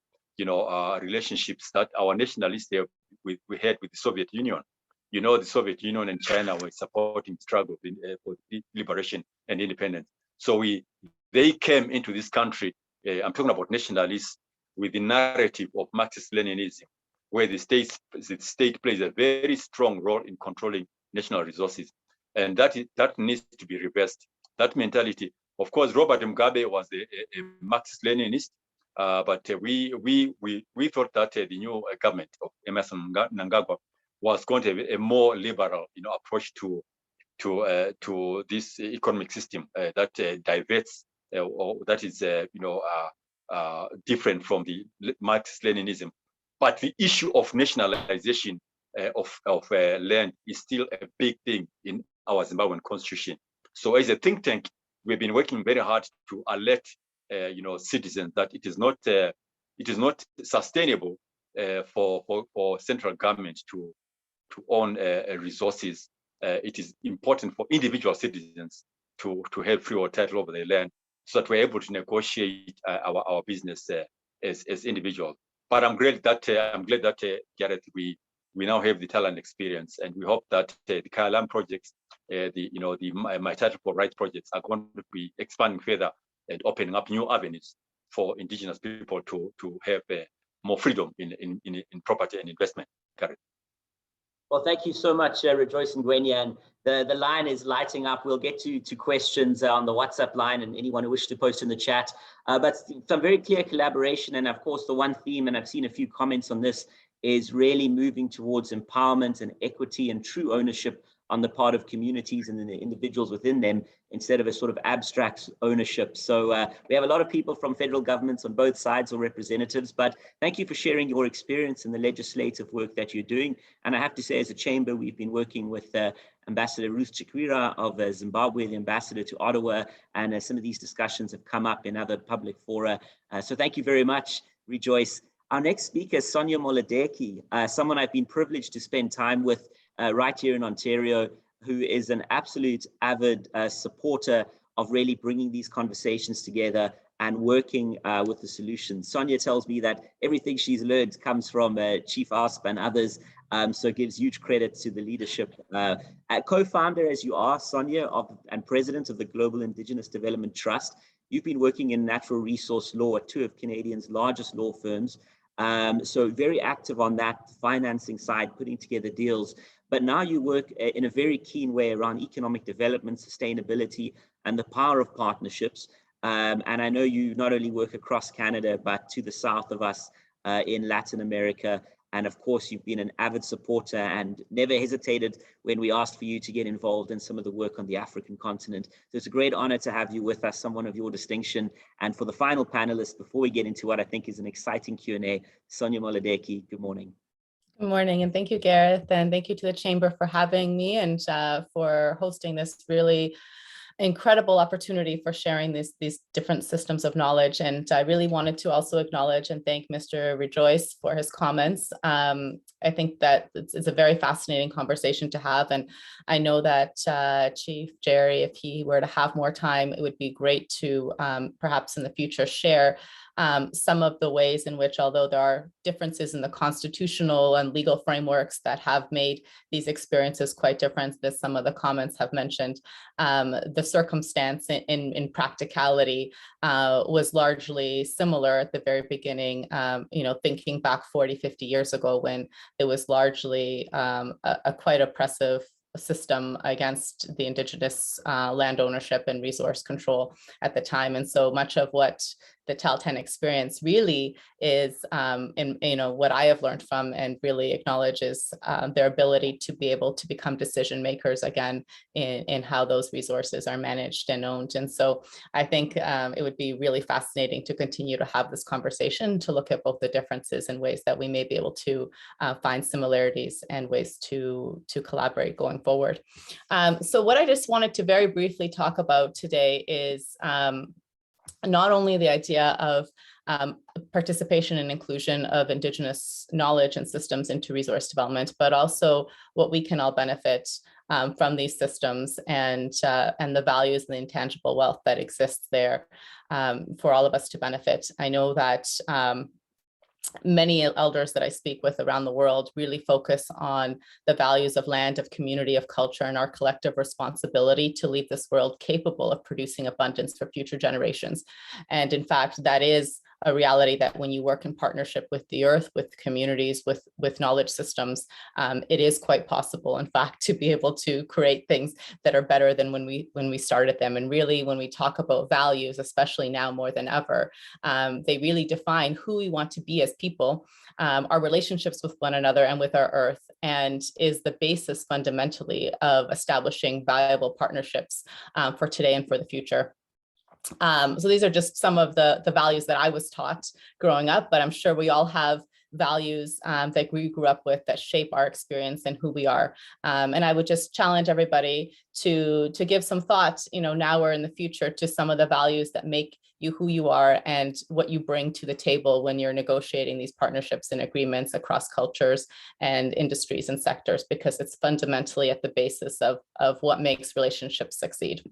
relationships that our nationalists have we had with the Soviet Union. The Soviet Union and China were supporting the struggle for liberation and independence. So they came into this country. I'm talking about nationalists with the narrative of Marxist-Leninism, where the state plays a very strong role in controlling national resources, and that needs to be reversed. That mentality. Of course, Robert Mugabe was a Marxist-Leninist, but we thought that the new government of Emerson Mnangagwa was going to have a more liberal, approach to this economic system that diverts or that is different from the Marxist-Leninism. But the issue of nationalization of land is still a big thing in our Zimbabwean constitution. So as a think tank, we've been working very hard to alert citizens that it is not sustainable for central government to own resources. It is important for individual citizens to have free title over their land, so that we're able to negotiate our business as individuals. But I'm glad that Gareth, we now have the talent experience, and we hope that the KLM projects, the My Title for Rights projects are going to be expanding further and opening up new avenues for Indigenous people to have more freedom in property and investment. Gareth. Well, thank you so much, Rejoice and Gwenya. And the line is lighting up. We'll get to questions on the WhatsApp line and anyone who wishes to post in the chat. But some very clear collaboration. And of course, the one theme, and I've seen a few comments on this, is really moving towards empowerment and equity and true ownership on the part of communities and the individuals within them, instead of a sort of abstract ownership. So we have a lot of people from federal governments on both sides, or representatives, but thank you for sharing your experience in the legislative work that you're doing. And I have to say, as a chamber, we've been working with Ambassador Ruth Chikwira of Zimbabwe, the ambassador to Ottawa, and some of these discussions have come up in other public fora. So thank you very much, Rejoice. Our next speaker is Sonia Molodeki, someone I've been privileged to spend time with right here in Ontario, who is an absolute avid supporter of really bringing these conversations together and working with the solutions. Sonia tells me that everything she's learned comes from Chief Asp and others, so gives huge credit to the leadership. Co-founder, as you are, Sonia, and president of the Global Indigenous Development Trust. You've been working in natural resource law at two of Canadians' largest law firms. So very active on that financing side, putting together deals. But now you work in a very keen way around economic development, sustainability, and the power of partnerships. And I know you not only work across Canada, but to the south of us in Latin America. And of course, you've been an avid supporter and never hesitated when we asked for you to get involved in some of the work on the African continent. So it's a great honor to have you with us, someone of your distinction. And for the final panelist, before we get into what I think is an exciting Q&A, Sonia Molodeki, good morning. Good morning, and thank you, Gareth, and thank you to the Chamber for having me and for hosting this really incredible opportunity for sharing these different systems of knowledge. And I really wanted to also acknowledge and thank Mr. Rejoice for his comments. I think that it's a very fascinating conversation to have. And I know that Chief Jerry, if he were to have more time, it would be great to perhaps in the future share some of the ways in which, although there are differences in the constitutional and legal frameworks that have made these experiences quite different, as some of the comments have mentioned, the circumstance in practicality was largely similar at the very beginning, thinking back 40, 50 years ago, when it was largely a quite oppressive system against the Indigenous land ownership and resource control at the time. And so much of what the Tahltan experience really is, what I have learned from and really acknowledges their ability to be able to become decision makers again in how those resources are managed and owned. And so I think it would be really fascinating to continue to have this conversation, to look at both the differences and ways that we may be able to find similarities and ways to collaborate going forward. So what I just wanted to very briefly talk about today is not only the idea of participation and inclusion of Indigenous knowledge and systems into resource development, but also what we can all benefit from these systems and the values and the intangible wealth that exists there for all of us to benefit. I know that many elders that I speak with around the world really focus on the values of land, of community, of culture, and our collective responsibility to leave this world capable of producing abundance for future generations. And in fact, that is a reality that when you work in partnership with the earth, with communities, with knowledge systems, it is quite possible, in fact, to be able to create things that are better than when we started them. And really, when we talk about values, especially now more than ever, they really define who we want to be as people, our relationships with one another and with our earth, and is the basis fundamentally of establishing valuable partnerships for today and for the future. So these are just some of the values that I was taught growing up, but I'm sure we all have values that we grew up with that shape our experience and who we are. And I would just challenge everybody to give some thought, now or in the future, to some of the values that make you who you are and what you bring to the table when you're negotiating these partnerships and agreements across cultures and industries and sectors, because it's fundamentally at the basis of what makes relationships succeed.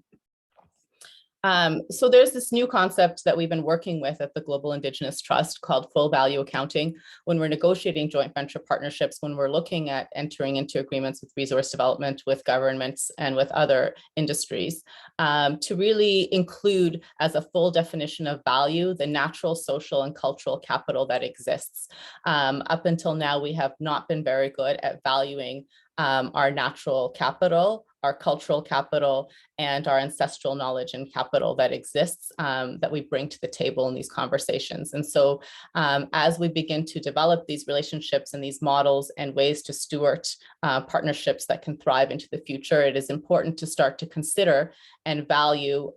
So there's this new concept that we've been working with at the Global Indigenous Trust called full value accounting. When we're negotiating joint venture partnerships, when we're looking at entering into agreements with resource development, with governments, and with other industries, to really include as a full definition of value, the natural, social, and cultural capital that exists. Up until now, we have not been very good at valuing our natural capital, our cultural capital, and our ancestral knowledge and capital that exists that we bring to the table in these conversations. And so as we begin to develop these relationships and these models and ways to steward partnerships that can thrive into the future, it is important to start to consider and value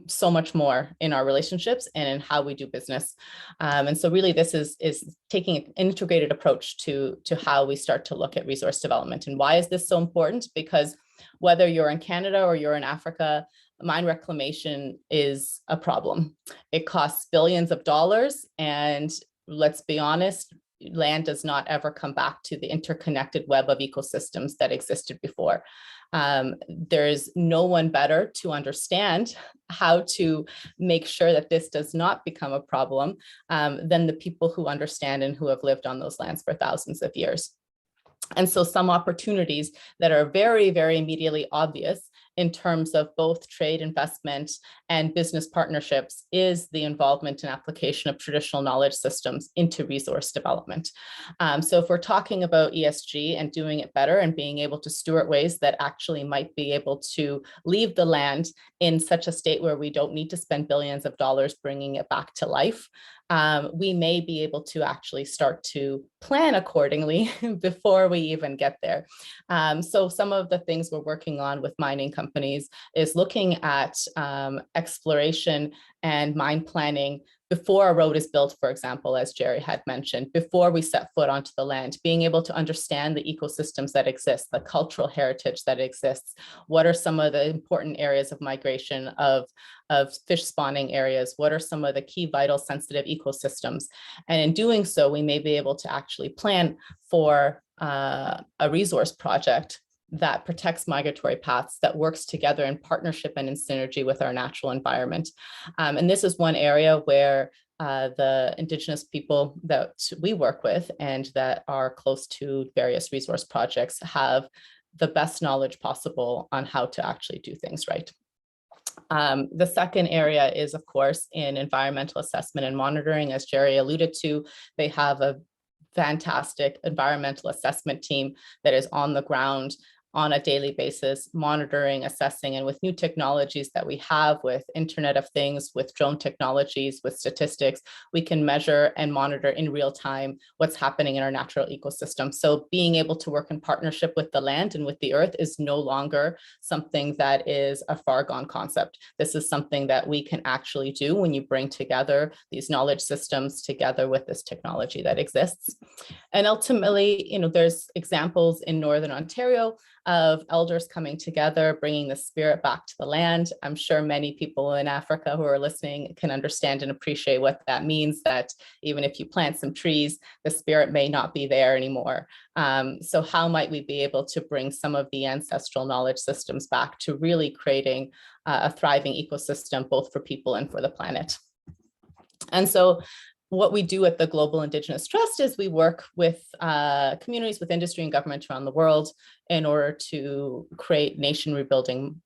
so much more in our relationships and in how we do business. And so really this is taking an integrated approach to how we start to look at resource development. And why is this so important? Because whether you're in Canada or you're in Africa, mine reclamation is a problem. It costs billions of dollars, and let's be honest, land does not ever come back to the interconnected web of ecosystems that existed before. There's no one better to understand how to make sure that this does not become a problem than the people who understand and who have lived on those lands for thousands of years. And so some opportunities that are very, very immediately obvious in terms of both trade, investment, and business partnerships is the involvement and application of traditional knowledge systems into resource development. So if we're talking about ESG and doing it better and being able to steward ways that actually might be able to leave the land in such a state where we don't need to spend billions of dollars bringing it back to life, we may be able to actually start to plan accordingly before we even get there. So some of the things we're working on with mining companies is looking at exploration and mine planning before a road is built, for example, as Jerry had mentioned, before we set foot onto the land, being able to understand the ecosystems that exist, the cultural heritage that exists, what are some of the important areas of migration of fish spawning areas, what are some of the key vital sensitive ecosystems. And in doing so, we may be able to actually plan for a resource project that protects migratory paths, that works together in partnership and in synergy with our natural environment. And this is one area where the Indigenous people that we work with and that are close to various resource projects have the best knowledge possible on how to actually do things right. The second area is, of course, in environmental assessment and monitoring. As Jerry alluded to, they have a fantastic environmental assessment team that is on the ground on a daily basis, monitoring, assessing, and with new technologies that we have with Internet of Things, with drone technologies, with statistics, we can measure and monitor in real time what's happening in our natural ecosystem. So being able to work in partnership with the land and with the earth is no longer something that is a far gone concept. This is something that we can actually do when you bring together these knowledge systems together with this technology that exists. And ultimately, there's examples in Northern Ontario of elders coming together, bringing the spirit back to the land. I'm sure many people in Africa who are listening can understand and appreciate what that means, that even if you plant some trees, the spirit may not be there anymore. So how might we be able to bring some of the ancestral knowledge systems back to really creating a thriving ecosystem, both for people and for the planet? And so what we do at the Global Indigenous Trust is we work with communities, with industry and government around the world in order to create nation rebuilding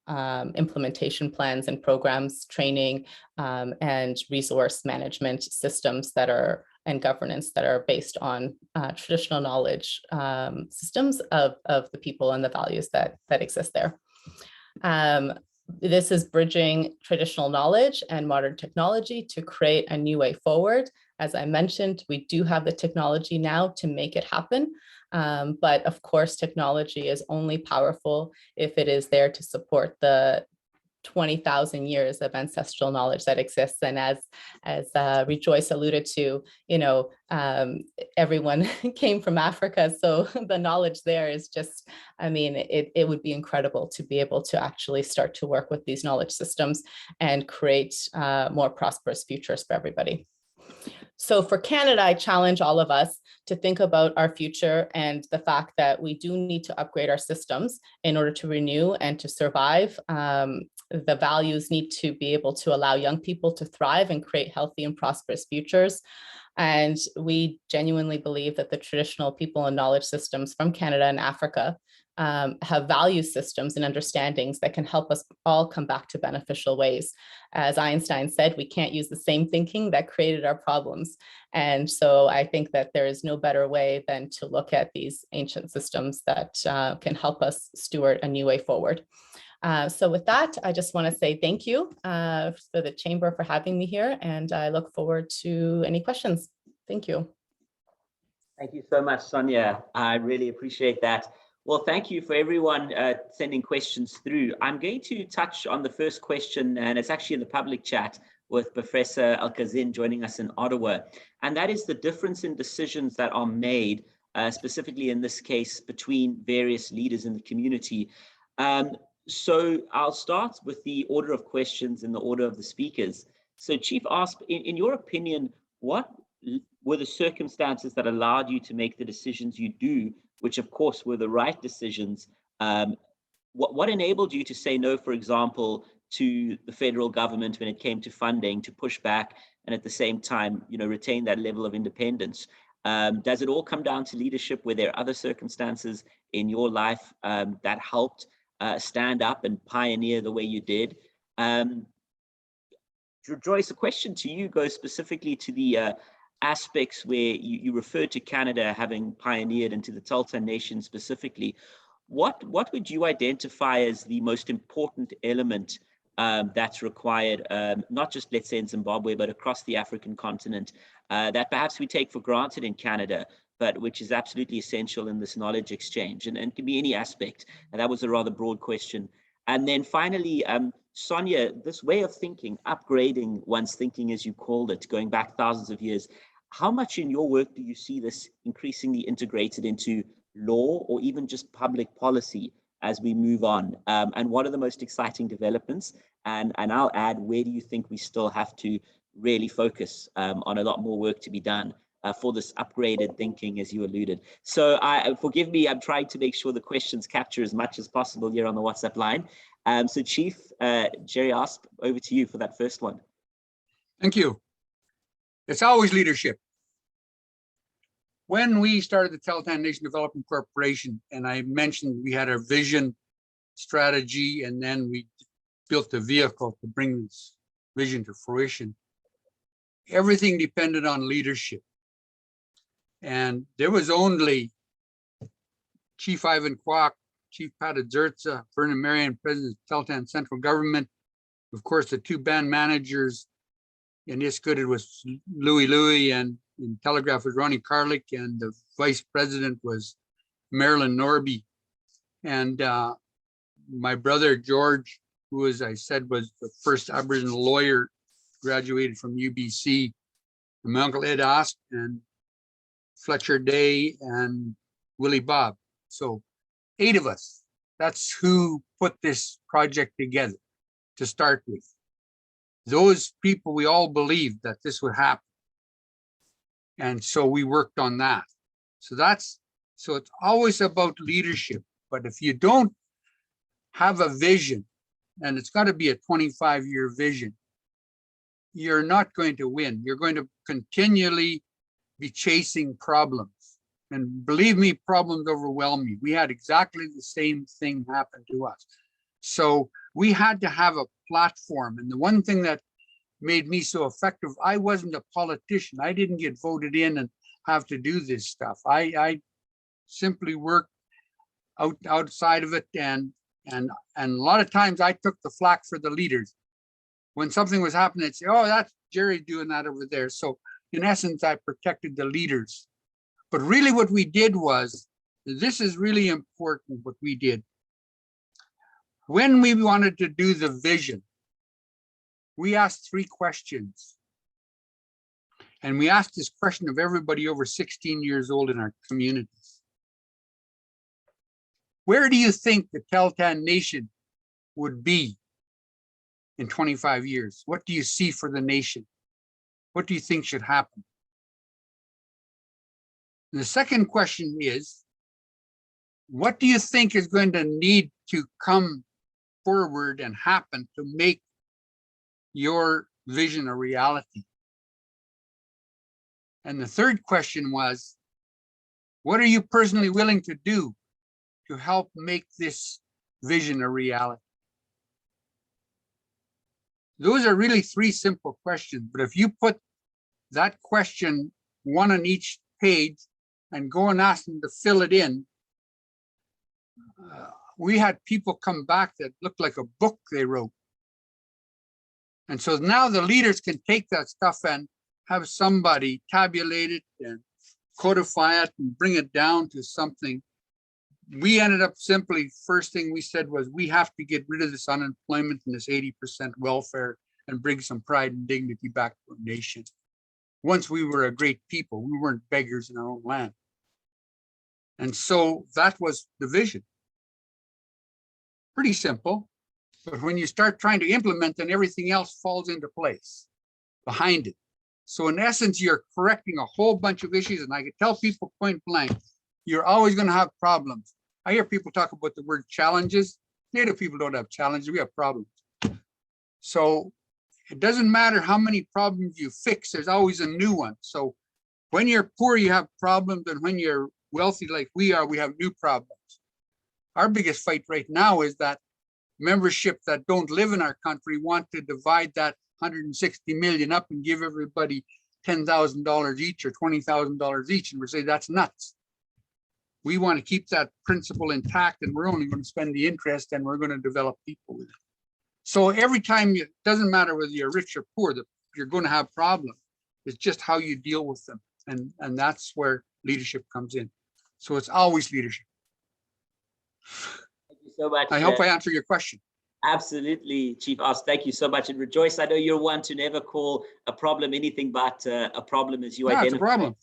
implementation plans and programs, training, and resource management systems that are, and governance that are based on traditional knowledge systems of the people and the values that exist there. This is bridging traditional knowledge and modern technology to create a new way forward. As I mentioned, we do have the technology now to make it happen. But of course, technology is only powerful if it is there to support the 20,000 years of ancestral knowledge that exists. And as Rejoice alluded to, you know, everyone came from Africa. So the knowledge there is just, I mean, it would be incredible to be able to actually start to work with these knowledge systems and create more prosperous futures for everybody. So for Canada, I challenge all of us to think about our future and the fact that we do need to upgrade our systems in order to renew and to survive. The values need to be able to allow young people to thrive and create healthy and prosperous futures. And we genuinely believe that the traditional people and knowledge systems from Canada and Africa have value systems and understandings that can help us all come back to beneficial ways. As Einstein said, we can't use the same thinking that created our problems. And so I think that there is no better way than to look at these ancient systems that can help us steward a new way forward. So with that, I just want to say thank you for the Chamber for having me here, and I look forward to any questions. Thank you. Thank you so much, Sonia. I really appreciate that. Well, thank you for everyone sending questions through. I'm going to touch on the first question, and it's actually in the public chat with Professor Alkazin joining us in Ottawa. And that is the difference in decisions that are made, specifically in this case, between various leaders in the community. So I'll start with the order of questions in the order of the speakers. So Chief Asp, in your opinion, what were the circumstances that allowed you to make the decisions you do, which of course were the right decisions? What enabled you to say no, for example, to the federal government when it came to funding, to push back and at the same time, you know, retain that level of independence? Does it all come down to leadership? Were there other circumstances in your life that helped stand up and pioneer the way you did? Joyce, a question to you goes specifically to the aspects where you referred to Canada having pioneered into the Tahltan Nation specifically. What would you identify as the most important element that's required, not just, let's say, in Zimbabwe, but across the African continent, that perhaps we take for granted in Canada, but which is absolutely essential in this knowledge exchange, and can be any aspect? And that was a rather broad question. And then finally, Sonia, this way of thinking, upgrading one's thinking, as you called it, going back thousands of years, how much in your work do you see this increasingly integrated into law or even just public policy as we move on? And what are the most exciting developments? And I'll add, where do you think we still have to really focus on a lot more work to be done for this upgraded thinking, as you alluded? So forgive me, I'm trying to make sure the questions capture as much as possible here on the WhatsApp line. So Chief Jerry Asp, over to you for that first one. Thank you. It's always leadership. When we started the Tahltan Nation Development Corporation, and I mentioned we had our vision, strategy, and then we built the vehicle to bring this vision to fruition, everything depended on leadership. And there was only Chief Ivan Kwok, Chief Padadzurtsa, Vernon Marion, President of Tahltan Central Government. Of course, the two band managers in Iskut, it was Louis, and in Telegraph was Ronnie Karlik, and the Vice President was Marilyn Norby. And my brother George, who, as I said, was the first Aboriginal lawyer, graduated from UBC, and my uncle Ed Asp, and Fletcher Day, and Willie Bob. So 8 of us That's who put this project together to start with. Those people, we all believed that this would happen. And so we worked on that. So it's always about leadership. But if you don't have a vision, and it's got to be a 25-year vision, you're not going to win. You're going to continually be chasing problems. And believe me, problems overwhelm me. We had exactly the same thing happen to us. So we had to have a platform. And the one thing that made me so effective, I wasn't a politician. I didn't get voted in and have to do this stuff. I simply worked outside of it, and a lot of times I took the flack for the leaders. When something was happening, they'd say, oh, that's Jerry doing that over there. So in essence, I protected the leaders. But really what we did was, this is really important what we did. When we wanted to do the vision, we asked 3 questions. And we asked this question of everybody over 16 years old in our communities. Where do you think the Tahltan Nation would be in 25 years? What do you see for the nation? What do you think should happen? And the second question is, what do you think is going to need to come forward and happen to make your vision a reality? And the third question was, what are you personally willing to do to help make this vision a reality? Those are really 3 simple questions, but if you put that question, 1 on each page, and go and ask them to fill it in, we had people come back that looked like a book they wrote. And so now the leaders can take that stuff and have somebody tabulate it and codify it and bring it down to something. We ended up simply, first thing we said was, we have to get rid of this unemployment and this 80% welfare and bring some pride and dignity back to our nation. Once we were a great people, we weren't beggars in our own land. And so that was the vision. Pretty simple, but when you start trying to implement, then everything else falls into place behind it. So in essence, you're correcting a whole bunch of issues, and I can tell people point blank, you're always going to have problems. I hear people talk about the word challenges. Native people don't have challenges, we have problems. So it doesn't matter how many problems you fix, there's always a new one. So when you're poor, you have problems, and when you're wealthy like we are, we have new problems. Our biggest fight right now is that membership that don't live in our country want to divide that 160 million up and give everybody $10,000 each or $20,000 each. And we're saying that's nuts. We want to keep that principle intact, and we're only going to spend the interest, and we're going to develop people with it. So every time, it doesn't matter whether you're rich or poor, that you're going to have problems. It's just how you deal with them. And that's where leadership comes in. So it's always leadership. Thank you so much. I hope I answered your question. Absolutely, Chief Oz. Thank you so much. And Rejoice, I know you're one to never call a problem anything but a problem, as you identify. It's a problem.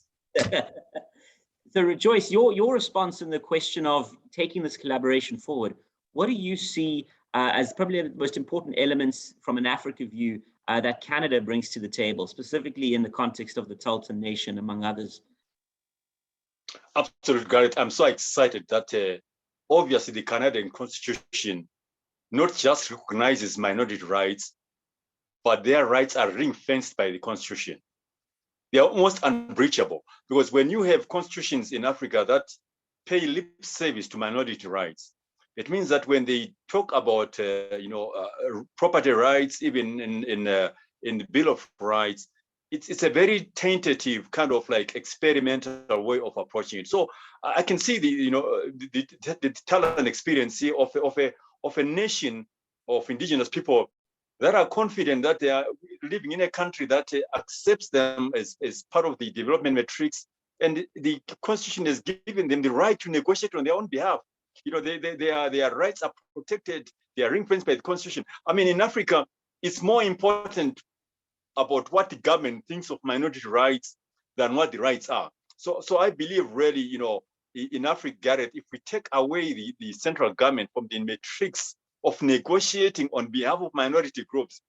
So Rejoice, your response in the question of taking this collaboration forward, what do you see as probably the most important elements from an Africa view that Canada brings to the table, specifically in the context of the Tahltan Nation, among others? Absolutely, Garrett. I'm so excited that obviously the Canadian Constitution not just recognizes minority rights, but their rights are ring-fenced by the Constitution. They are almost unbreachable, because when you have constitutions in Africa that pay lip service to minority rights, it means that when they talk about property rights, even in the Bill of Rights, it's a very tentative kind of like experimental way of approaching it. So I can see the talent experience here of a nation of indigenous people that are confident that they are living in a country that accepts them as part of the development matrix, and the Constitution has given them the right to negotiate on their own behalf. Their rights are protected. They are ring-fenced by the Constitution. I mean, in Africa, it's more important about what the government thinks of minority rights than what the rights are. So I believe really, in Africa, Gareth, if we take away the central government from the matrix of negotiating on behalf of minority groups,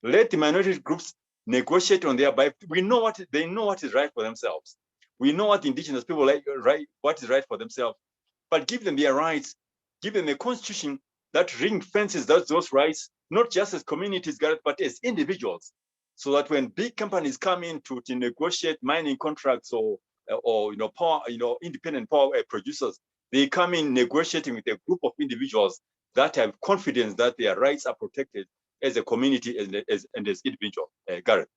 let the minority groups negotiate on their behalf. We know what they know what is right for themselves. We know what indigenous people like, right, what is right for themselves. But give them their rights, give them a constitution that ring fences those rights, not just as communities, Gareth, but as individuals. So that when big companies come in to negotiate mining contracts or power, independent power producers, they come in negotiating with a group of individuals that have confidence that their rights are protected as a community and as individual. Gareth.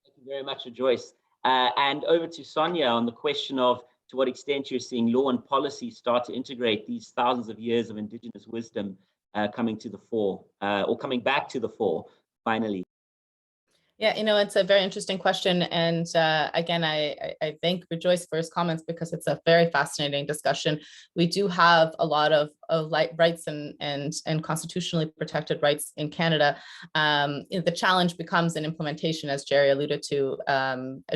Thank you very much, Joyce. And over to Sonia on the question of to what extent you're seeing law and policy start to integrate these thousands of years of indigenous wisdom coming to the fore, or coming back to the fore, finally. Yeah, it's a very interesting question. And again, I thank Rejoice for his comments because it's a very fascinating discussion. We do have a lot of rights and constitutionally protected rights in Canada. The challenge becomes in implementation, as Jerry alluded to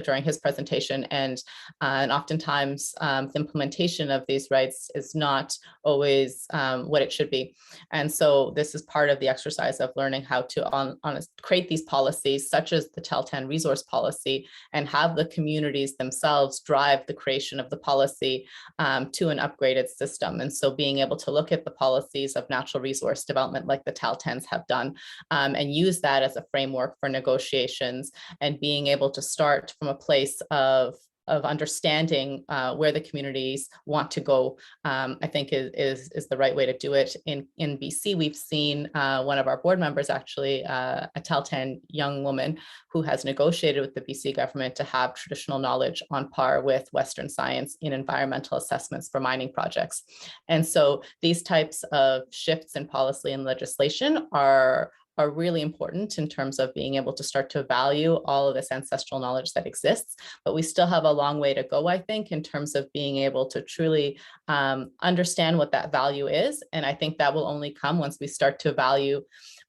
during his presentation. And oftentimes the implementation of these rights is not always what it should be. And so this is part of the exercise of learning how to create these policies, such as the Tahltan resource policy, and have the communities themselves drive the creation of the policy to an upgraded system. And so being able to look at the policies of natural resource development like the Tahltans have done and use that as a framework for negotiations, and being able to start from a place of understanding where the communities want to go, I think is the right way to do it. In BC, we've seen one of our board members, actually, a Tahltan young woman who has negotiated with the BC government to have traditional knowledge on par with Western science in environmental assessments for mining projects. And so these types of shifts in policy and legislation are really important in terms of being able to start to value all of this ancestral knowledge that exists. But we still have a long way to go, I think, in terms of being able to truly understand what that value is. And I think that will only come once we start to value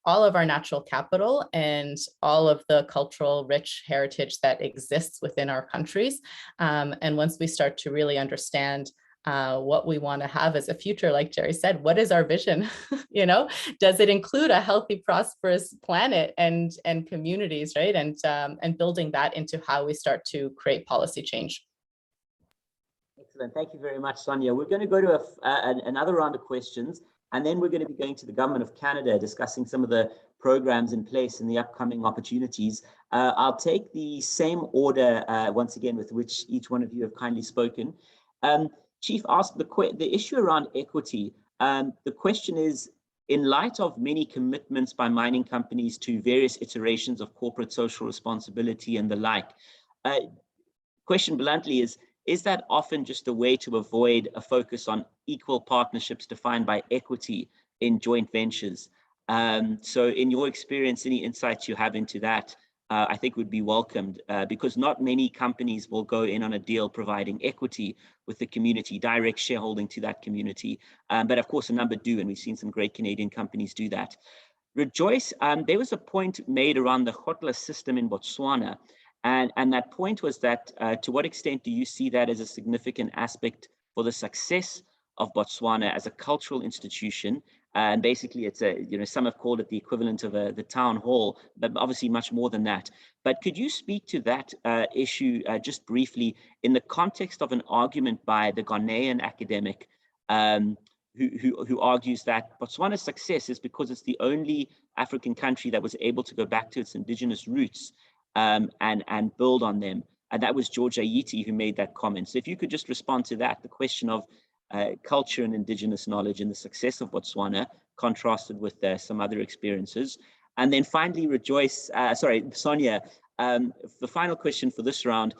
all of our natural capital and all of the cultural rich heritage that exists within our countries. And once we start to really understand what we want to have as a future, like Jerry said, what is our vision? Does it include a healthy, prosperous planet and communities, right? And building that into how we start to create policy change. Excellent. Thank you very much, Sonia. We're going to go to another round of questions, and then we're going to be going to the Government of Canada, discussing some of the programs in place and the upcoming opportunities. I'll take the same order once again with which each one of you have kindly spoken. Chief asked the issue around equity. The question is, in light of many commitments by mining companies to various iterations of corporate social responsibility and the like, question bluntly is that often just a way to avoid a focus on equal partnerships defined by equity in joint ventures? So in your experience, any insights you have into that, I think would be welcomed, because not many companies will go in on a deal providing equity with the community, direct shareholding to that community. But of course, a number do, and we've seen some great Canadian companies do that. Rejoice, there was a point made around the Khotla system in Botswana, and that point was that to what extent do you see that as a significant aspect for the success of Botswana as a cultural institution? And basically, it's some have called it the equivalent of the town hall, but obviously much more than that. But could you speak to that issue just briefly in the context of an argument by the Ghanaian academic who argues that Botswana's success is because it's the only African country that was able to go back to its indigenous roots and build on them? And that was George Ayiti who made that comment. So if you could just respond to that, the question of culture and indigenous knowledge and the success of Botswana contrasted with some other experiences. And then finally, Sonia, the final question for this round,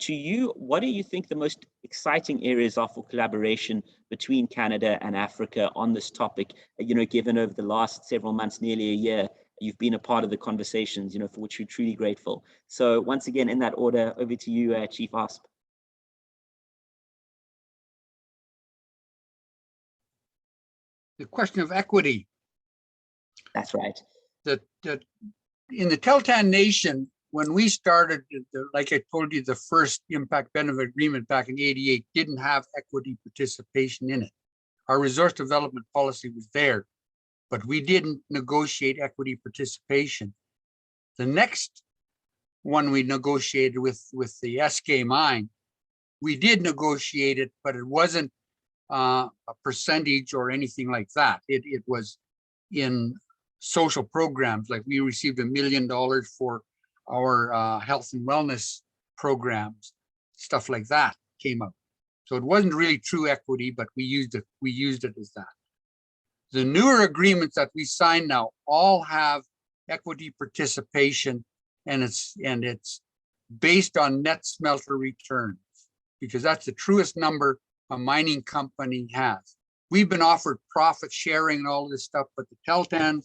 to you, what do you think the most exciting areas are for collaboration between Canada and Africa on this topic, given over the last several months, nearly a year, you've been a part of the conversations, for which we're truly grateful. So once again, in that order, over to you, Chief Asp. The question of equity. That's right. That in the Tahltan Nation, when we started, like I told you, the first impact benefit agreement back in '88 didn't have equity participation in it. Our resource development policy was there, but we didn't negotiate equity participation. The next one we negotiated with the SK mine, we did negotiate it, but it wasn't a percentage or anything like that. It was in social programs, like we received $1 million for our health and wellness programs, stuff like that came up. So it wasn't really true equity, but we used it as that. The newer agreements that we sign now all have equity participation, and it's based on net smelter returns, because that's the truest number a mining company has. We've been offered profit sharing and all this stuff, but the Teltans,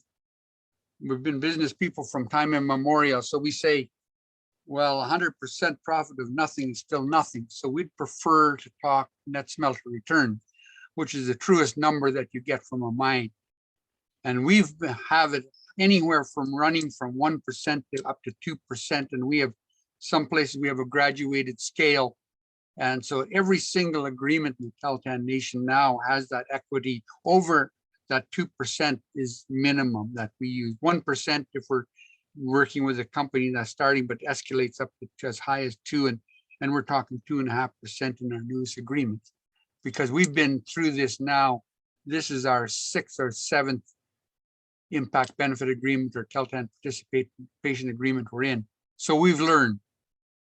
we've been business people from time immemorial. So we say, well, 100% profit of nothing is still nothing. So we'd prefer to talk net smelter return, which is the truest number that you get from a mine. And we've have it anywhere from running from 1% to up to 2%. And we have some places we have a graduated scale. And so every single agreement in the Tahltan Nation now has that equity over that 2% is minimum that we use. 1% if we're working with a company that's starting, but escalates up to as high as 2%, and we're talking 2.5% in our newest agreements. Because we've been through this now, this is our 6th or 7th impact benefit agreement or Tahltan participation agreement we're in. So we've learned.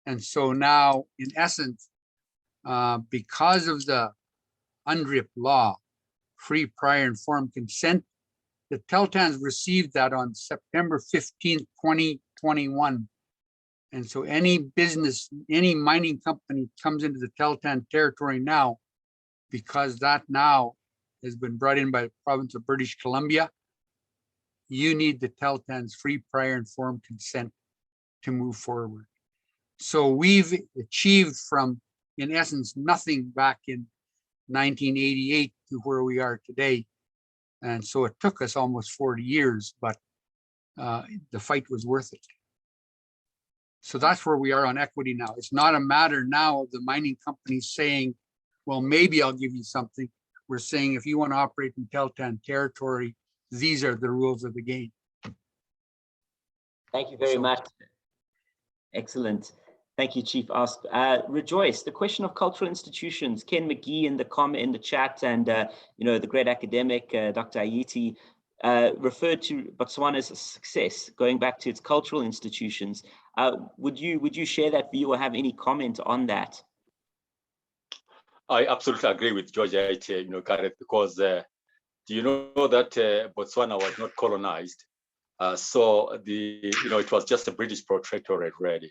And so now, in essence, because of the UNDRIP law, free, prior, informed consent, the Tahltans received that on September 15th, 2021. And so any business, any mining company comes into the Tahltan territory now, because that now has been brought in by the province of British Columbia, you need the Tahltan's free, prior, informed consent to move forward. So we've achieved from, in essence, nothing back in 1988 to where we are today. And so it took us almost 40 years, but the fight was worth it. So that's where we are on equity now. It's not a matter now of the mining companies saying, well, maybe I'll give you something. We're saying, if you want to operate in Tahltan territory, these are the rules of the game. Thank you very much. Excellent. Thank you, Chief Asp. Rejoice, the question of cultural institutions, Ken McGee in the chat, and the great academic, Dr. Ayiti, referred to Botswana's success going back to its cultural institutions. Would you share that view or have any comment on that? I absolutely agree with George Ayiti, Gareth, because do you know that Botswana was not colonized? So it was just a British protectorate, really.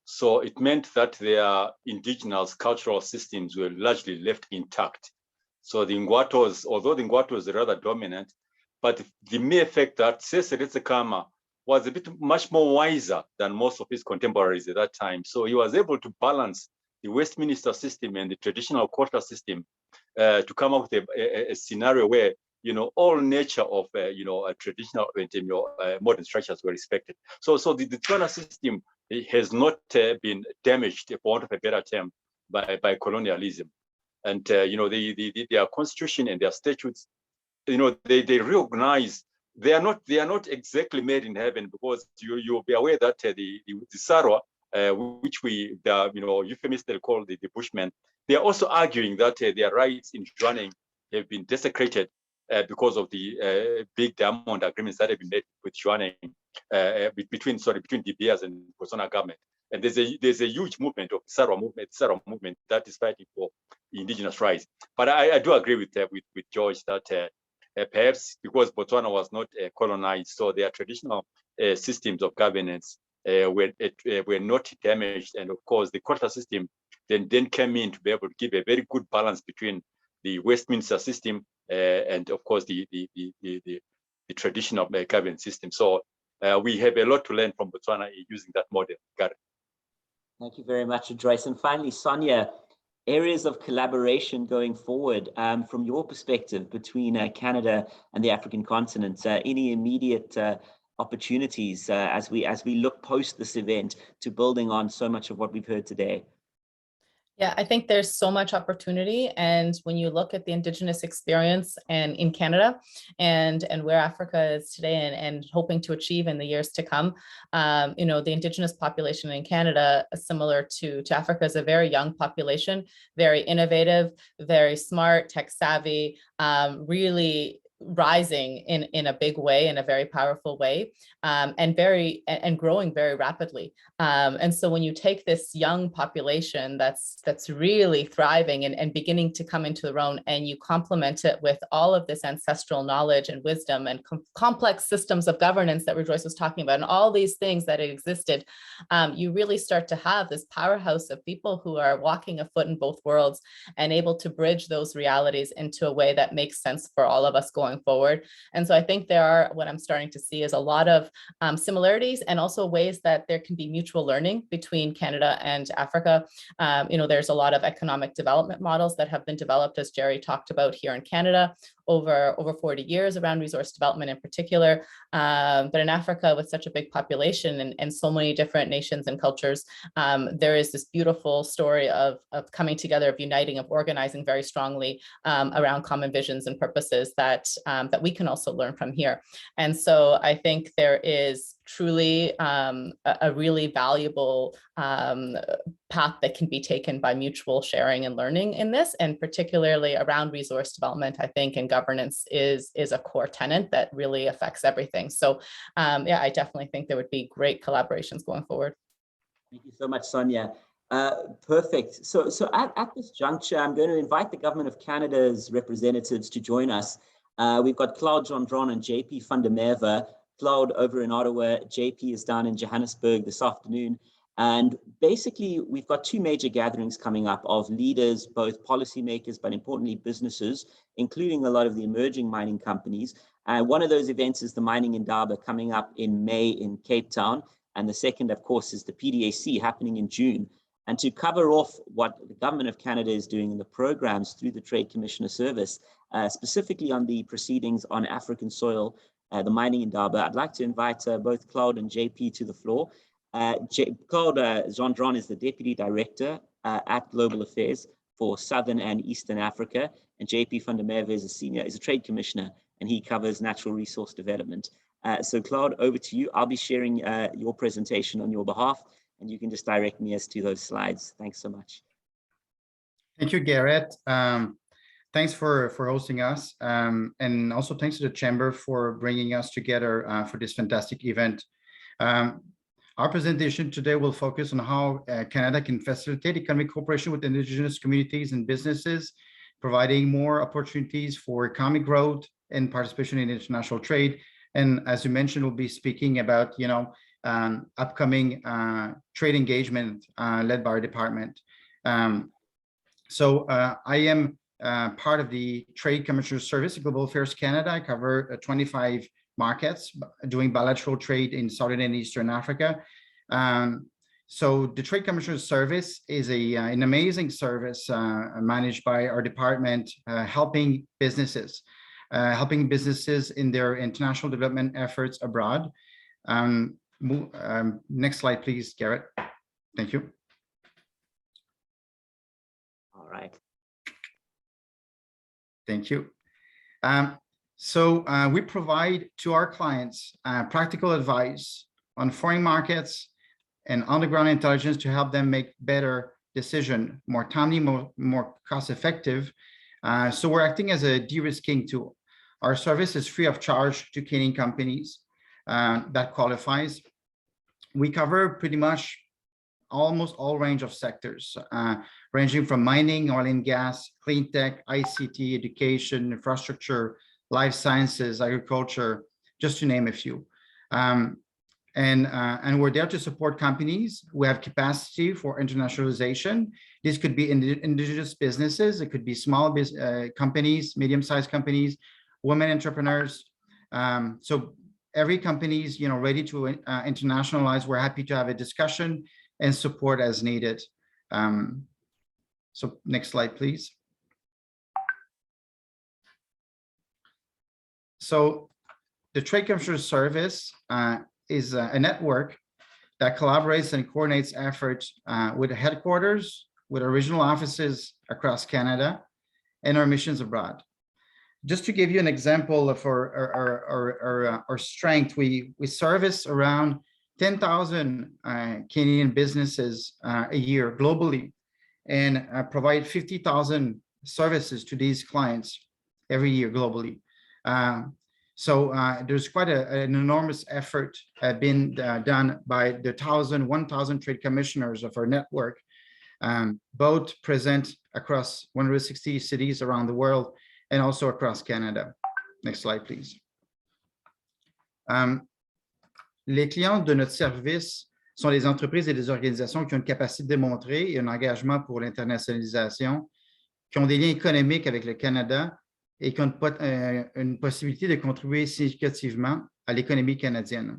So it meant that their indigenous cultural systems were largely left intact. So the Ngwatos, although the Ngwatos are rather dominant, but the mere fact that Cecil Kama was a bit much more wiser than most of his contemporaries at that time. So he was able to balance the Westminster system and the traditional quota system to come up with a scenario where all nature of traditional modern structures were respected. So the Tswana system has not been damaged, for want of a better term, by colonialism. And their constitution and their statutes, they recognize they are not exactly made in heaven, because you'll be aware that the Sarwa, which we euphemistically call the Bushmen, they are also arguing that their rights in Jwaneng have been desecrated because of the big diamond agreements that have been made with Jwaneng between De Beers and Botswana government. And there's a huge movement of Sarwa movement that is fighting for indigenous rights. But I do agree with George that perhaps because Botswana was not colonized, so their traditional systems of governance were not damaged. And of course, the quota system then came in to be able to give a very good balance between the Westminster system and of course the traditional governance system. So we have a lot to learn from Botswana using that model. Got it. Thank you very much, Joyce. And finally, Sonia, areas of collaboration going forward from your perspective between Canada and the African continent. Any immediate opportunities as we look post this event to building on so much of what we've heard today? Yeah, I think there's so much opportunity. And when you look at the Indigenous experience and in Canada and where Africa is today and hoping to achieve in the years to come, the Indigenous population in Canada, similar to Africa, is a very young population, very innovative, very smart, tech savvy, really rising in a big way, in a very powerful way, and growing very rapidly. And so when you take this young population that's really thriving and beginning to come into their own, and you complement it with all of this ancestral knowledge and wisdom and complex systems of governance that Rejoice was talking about, and all these things that existed, you really start to have this powerhouse of people who are walking a foot in both worlds and able to bridge those realities into a way that makes sense for all of us going forward. And so I think what I'm starting to see is a lot of similarities, and also ways that there can be mutual learning between Canada and Africa. There's a lot of economic development models that have been developed, as Jerry talked about, here in Canada over 40 years around resource development in particular. But in Africa, with such a big population and so many different nations and cultures, there is this beautiful story of coming together, of uniting, of organizing very strongly around common visions and purposes that we can also learn from here. And so I think there is truly a really valuable path that can be taken by mutual sharing and learning in this, and particularly around resource development, I think, and governance is a core tenet that really affects everything. So yeah, I definitely think there would be great collaborations going forward. Thank you so much, Sonia. Perfect. So at this juncture, I'm going to invite the Government of Canada's representatives to join us. We've got Claude Gendron and JP van der Merwe. Claude over in Ottawa, JP is down in Johannesburg this afternoon. And basically, we've got two major gatherings coming up of leaders, both policymakers, but importantly businesses, including a lot of the emerging mining companies. One of those events is the Mining Indaba coming up in May in Cape Town. And the second, of course, is the PDAC happening in June. And to cover off what the Government of Canada is doing in the programs through the Trade Commissioner Service, specifically on the proceedings on African soil, the Mining Indaba, I'd like to invite both Claude and JP to the floor. Claude Gendron is the Deputy Director at Global Affairs for Southern and Eastern Africa, and JP van der Merwe is a Trade Commissioner, and he covers natural resource development. So Claude, over to you. I'll be sharing your presentation on your behalf, and you can just direct me as to those slides. Thanks so much. Thank you, Garrett. Thanks for hosting us. And also thanks to the Chamber for bringing us together for this fantastic event. Our presentation today will focus on how Canada can facilitate economic cooperation with Indigenous communities and businesses, providing more opportunities for economic growth and participation in international trade. And as you mentioned, we'll be speaking about, upcoming trade engagement led by our department. So I am part of the Trade Commissioner Service at Global Affairs Canada. I cover 25 markets doing bilateral trade in Southern and Eastern Africa. So the Trade Commissioner Service is an amazing service managed by our department, helping businesses in their international development efforts abroad. Next slide, please, Garrett. Thank you. All right. Thank you. So we provide to our clients practical advice on foreign markets and on-the-ground intelligence to help them make better decisions, more timely, more cost-effective. So we're acting as a de-risking tool. Our service is free of charge to Canadian companies that qualifies. We cover pretty much almost all range of sectors, ranging from mining, oil and gas, clean tech, ICT, education, infrastructure, life sciences, agriculture, just to name a few. And we're there to support companies who have capacity for internationalization. This could be Indigenous businesses, it could be small companies, medium-sized companies, women entrepreneurs. So every company is ready to internationalize. We're happy to have a discussion and support as needed. So next slide, please. So the Trade Commissioner Service is a network that collaborates and coordinates efforts with the headquarters, with our regional offices across Canada, and our missions abroad. Just to give you an example of our strength, we service around 10,000 Canadian businesses a year globally, and provide 50,000 services to these clients every year globally. So there's quite an enormous effort been done by the 1,000 trade commissioners of our network, both present across 160 cities around the world and also across Canada. Next slide, please. Les clients de notre service sont les entreprises et les organisations qui ont une capacité de démontrer et un engagement pour l'internationalisation, qui ont des liens économiques avec le Canada et qui ont une possibilité de contribuer significativement à l'économie canadienne.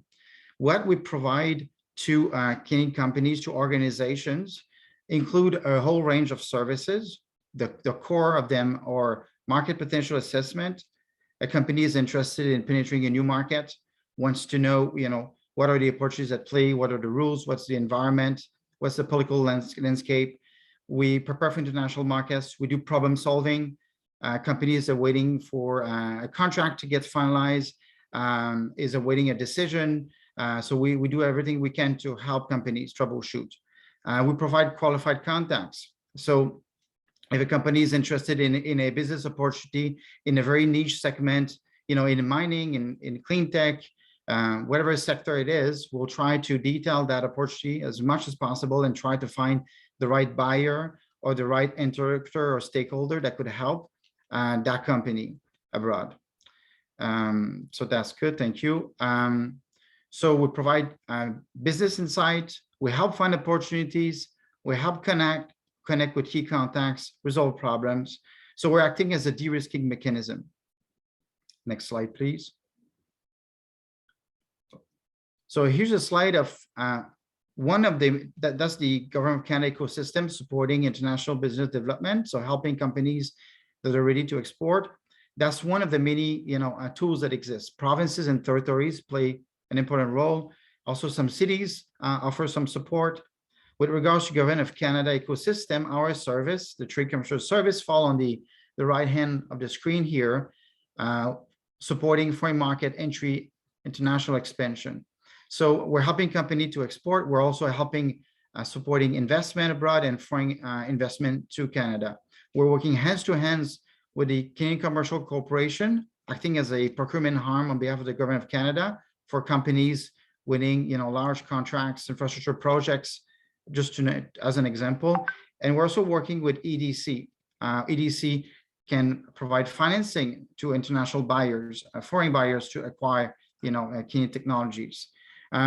What we provide to Canadian companies, to organizations, include a whole range of services. The core of them are market potential assessment. A company is interested in penetrating a new market, wants to know, what are the opportunities at play, what are the rules, what's the environment, what's the political landscape. We prepare for international markets. We do problem solving. Companies are waiting for a contract to get finalized, is awaiting a decision. So we do everything we can to help companies troubleshoot. We provide qualified contacts. So if a company is interested in a business opportunity in a very niche segment, in mining, in clean tech, whatever sector it is, we'll try to detail that opportunity as much as possible and try to find the right buyer or the right interlocutor or stakeholder that could help that company abroad. So that's good, thank you. So we provide business insight, we help find opportunities, we help connect with key contacts, resolve problems. So we're acting as a de-risking mechanism. Next slide, please. So here's a slide of one of that's the Government of Canada ecosystem supporting international business development. So helping companies that are ready to export. That's one of the many tools that exist. Provinces and territories play an important role. Also, some cities offer some support. With regards to Government of Canada ecosystem, our service, the Trade Commissioner Service, fall on the right hand of the screen here, supporting foreign market entry, international expansion. So we're helping companies to export. We're also helping supporting investment abroad and foreign investment to Canada. We're working hands to hands with the Canadian Commercial Corporation, acting as a procurement arm on behalf of the Government of Canada for companies winning, large contracts, infrastructure projects, just as an example. And we're also working with EDC. EDC can provide financing to international buyers, foreign buyers, to acquire, Canadian technologies.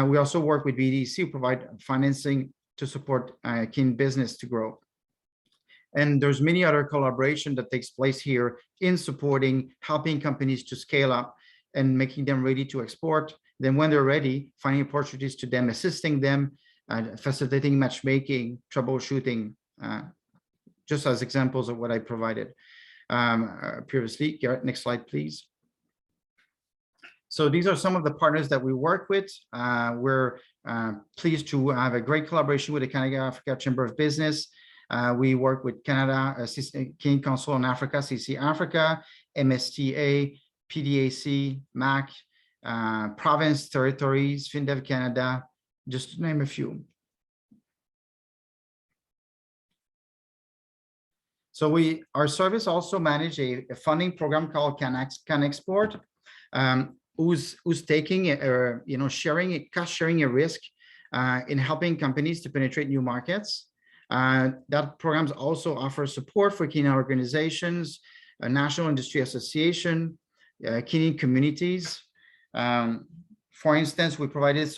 We also work with EDC, provide financing to support Canadian business to grow. And there's many other collaboration that takes place here in supporting, helping companies to scale up and making them ready to export. Then when they're ready, finding opportunities to them, assisting them, facilitating matchmaking, troubleshooting, just as examples of what I provided previously. Garrett, next slide, please. So these are some of the partners that we work with. We're pleased to have a great collaboration with the Canada-Africa Chamber of Business. We work with Canadian Council on Africa, CC Africa, MSTA, PDAC, MAC, province, territories, FinDev Canada, just to name a few. So our service also manage a funding program called CanExport, who's taking sharing a risk in helping companies to penetrate new markets. That programs also offers support for Canadian organizations, a National Industry Association, Canadian communities. For instance, we provided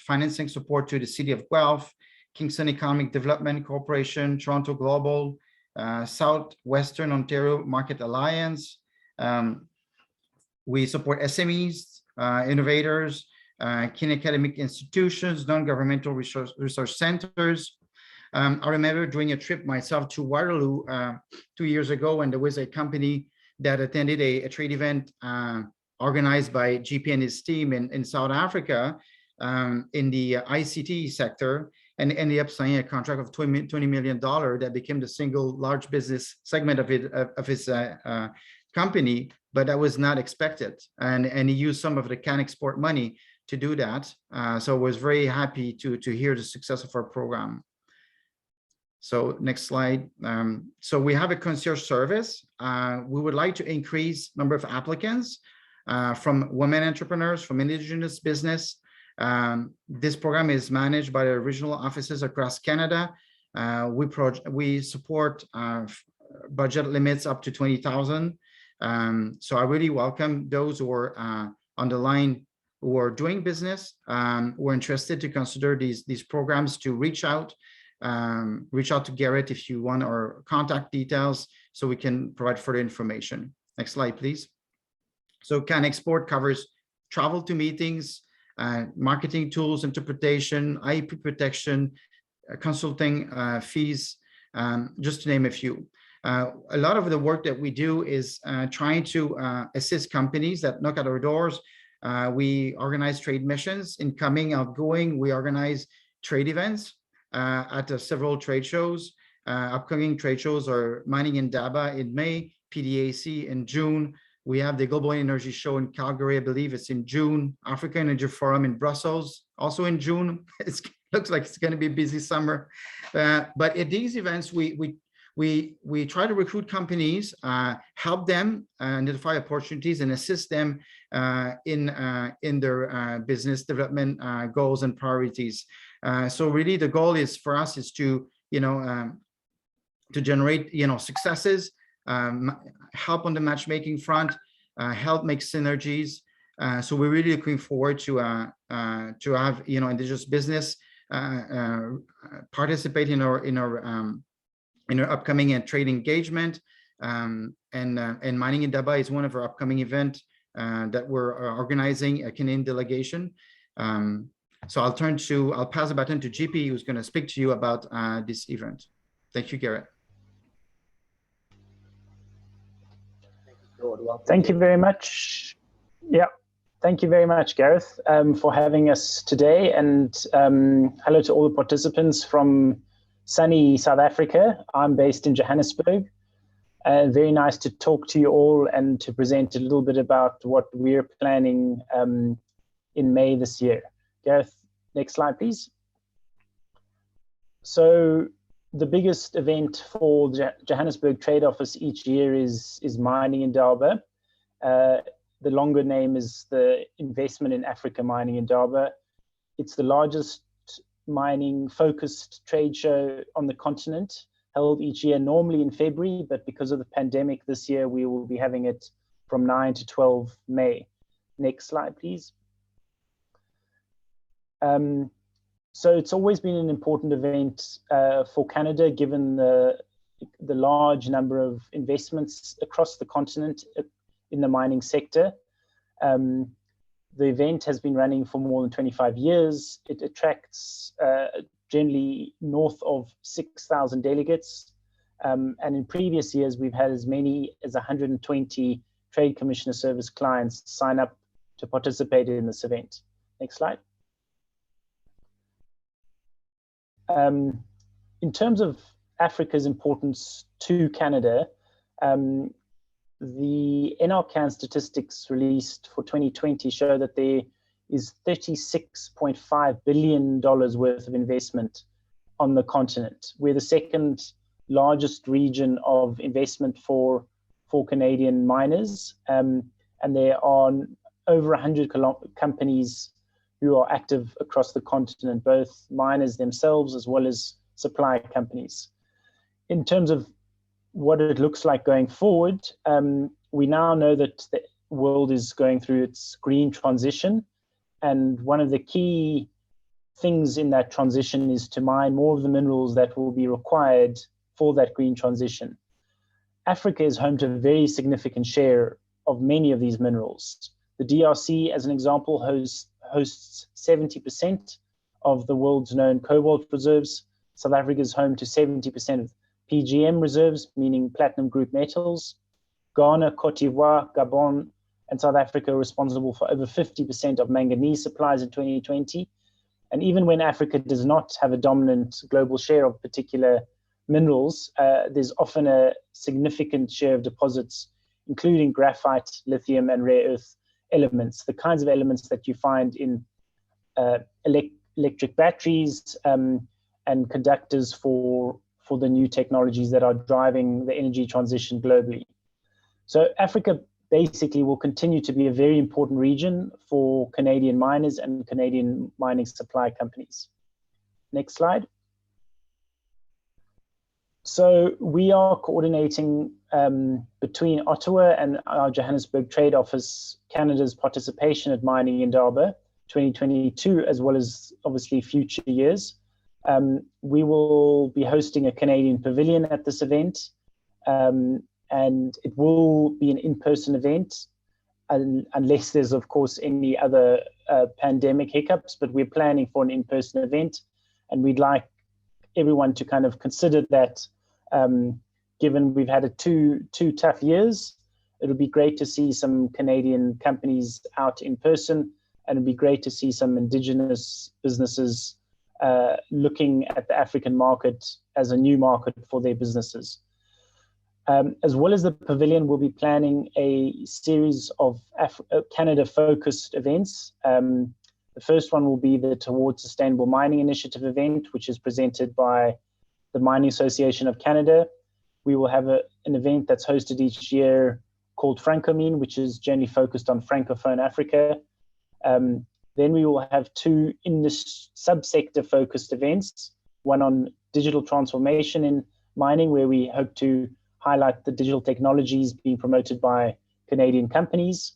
financing support to the City of Guelph, Kingston Economic Development Corporation, Toronto Global, Southwestern Ontario Market Alliance. We support SMEs, innovators, Canadian academic institutions, non-governmental resource centers. I remember doing a trip myself to Waterloo 2 years ago, and there was a company that attended a trade event organized by GP and his team in South Africa in the ICT sector, and ended up signing a contract of $20 million that became the single large business segment of his company, but that was not expected. And he used some of the Can Export money to do that. So I was very happy to hear the success of our program. So next slide. So we have a concierge service. We would like to increase number of applicants from women entrepreneurs, from indigenous business. This program is managed by the regional offices across Canada. We support budget limits up to 20,000. So I really welcome those who are on the line who are doing business, who are interested to consider these programs, to reach out to Garrett if you want our contact details so we can provide further information. Next slide, please. So Can Export covers travel to meetings, marketing tools, interpretation, IP protection, consulting fees, just to name a few. A lot of the work that we do is trying to assist companies that knock at our doors. We organize trade missions, incoming, outgoing. We organize trade events at several trade shows. Upcoming trade shows are Mining Indaba in May, PDAC in June. We have the Global Energy Show in Calgary, I believe it's in June. Africa Energy Forum in Brussels, also in June. It looks like it's going to be a busy summer. But at these events, we try to recruit companies, help them identify opportunities, and assist them in their business development goals and priorities. So really, the goal is for us is to to generate successes, help on the matchmaking front, help make synergies. So we're really looking forward to have indigenous business participate in our upcoming trade engagement. And Mining Indaba is one of our upcoming events that we're organizing, a Canadian delegation. So I'll pass the baton to GP, who's going to speak to you about this event. Thank you, Garrett. Thank you very much. Yeah, thank you very much, Gareth, for having us today. And hello to all the participants from sunny South Africa. I'm based in Johannesburg. Very nice to talk to you all and to present a little bit about what we're planning in May this year. Gareth, next slide, please. So the biggest event for the Johannesburg Trade Office each year is Mining Indaba. The longer name is the Investment in Africa Mining Indaba. It's the largest mining-focused trade show on the continent, held each year, normally in February, but because of the pandemic this year, we will be having it from 9 to 12 May. Next slide, please. So it's always been an important event for Canada, given the large number of investments across the continent in the mining sector. The event has been running for more than 25 years. It attracts generally north of 6,000 delegates. And in previous years, we've had as many as 120 Trade Commissioner Service clients sign up to participate in this event. Next slide. In terms of Africa's importance to Canada, the NRCan statistics released for 2020 show that there is $36.5 billion worth of investment on the continent. We're the second largest region of investment for Canadian miners, and there are over 100 companies who are active across the continent, both miners themselves as well as supply companies. In terms of what it looks like going forward, we now know that the world is going through its green transition, and one of the key things in that transition is to mine more of the minerals that will be required for that green transition. Africa is home to a very significant share of many of these minerals. The DRC, as an example, hosts 70% of the world's known cobalt reserves. South Africa is home to 70% of PGM reserves, meaning platinum group metals. Ghana, Cote d'Ivoire, Gabon, and South Africa are responsible for over 50% of manganese supplies in 2020. And even when Africa does not have a dominant global share of particular minerals, there's often a significant share of deposits, including graphite, lithium, and rare earth elements, the kinds of elements that you find in electric batteries and conductors for the new technologies that are driving the energy transition globally. So Africa basically will continue to be a very important region for Canadian miners and Canadian mining supply companies. Next slide. So we are coordinating between Ottawa and our Johannesburg Trade Office, Canada's participation at Mining Indaba 2022, as well as obviously future years. We will be hosting a Canadian pavilion at this event, and it will be an in-person event, unless there's, of course, any other pandemic hiccups, but we're planning for an in-person event, and we'd like everyone to kind of consider that, given we've had two tough years, it would be great to see some Canadian companies out in person, and it'd be great to see some Indigenous businesses looking at the African market as a new market for their businesses. As well as the pavilion, we'll be planning a series of Canada-focused events. The first one will be the Towards Sustainable Mining Initiative event, which is presented by the Mining Association of Canada. We will have an event that's hosted each year called Francomine, which is generally focused on Francophone Africa. Then we will have two in this subsector focused events, one on digital transformation in mining, where we hope to highlight the digital technologies being promoted by Canadian companies.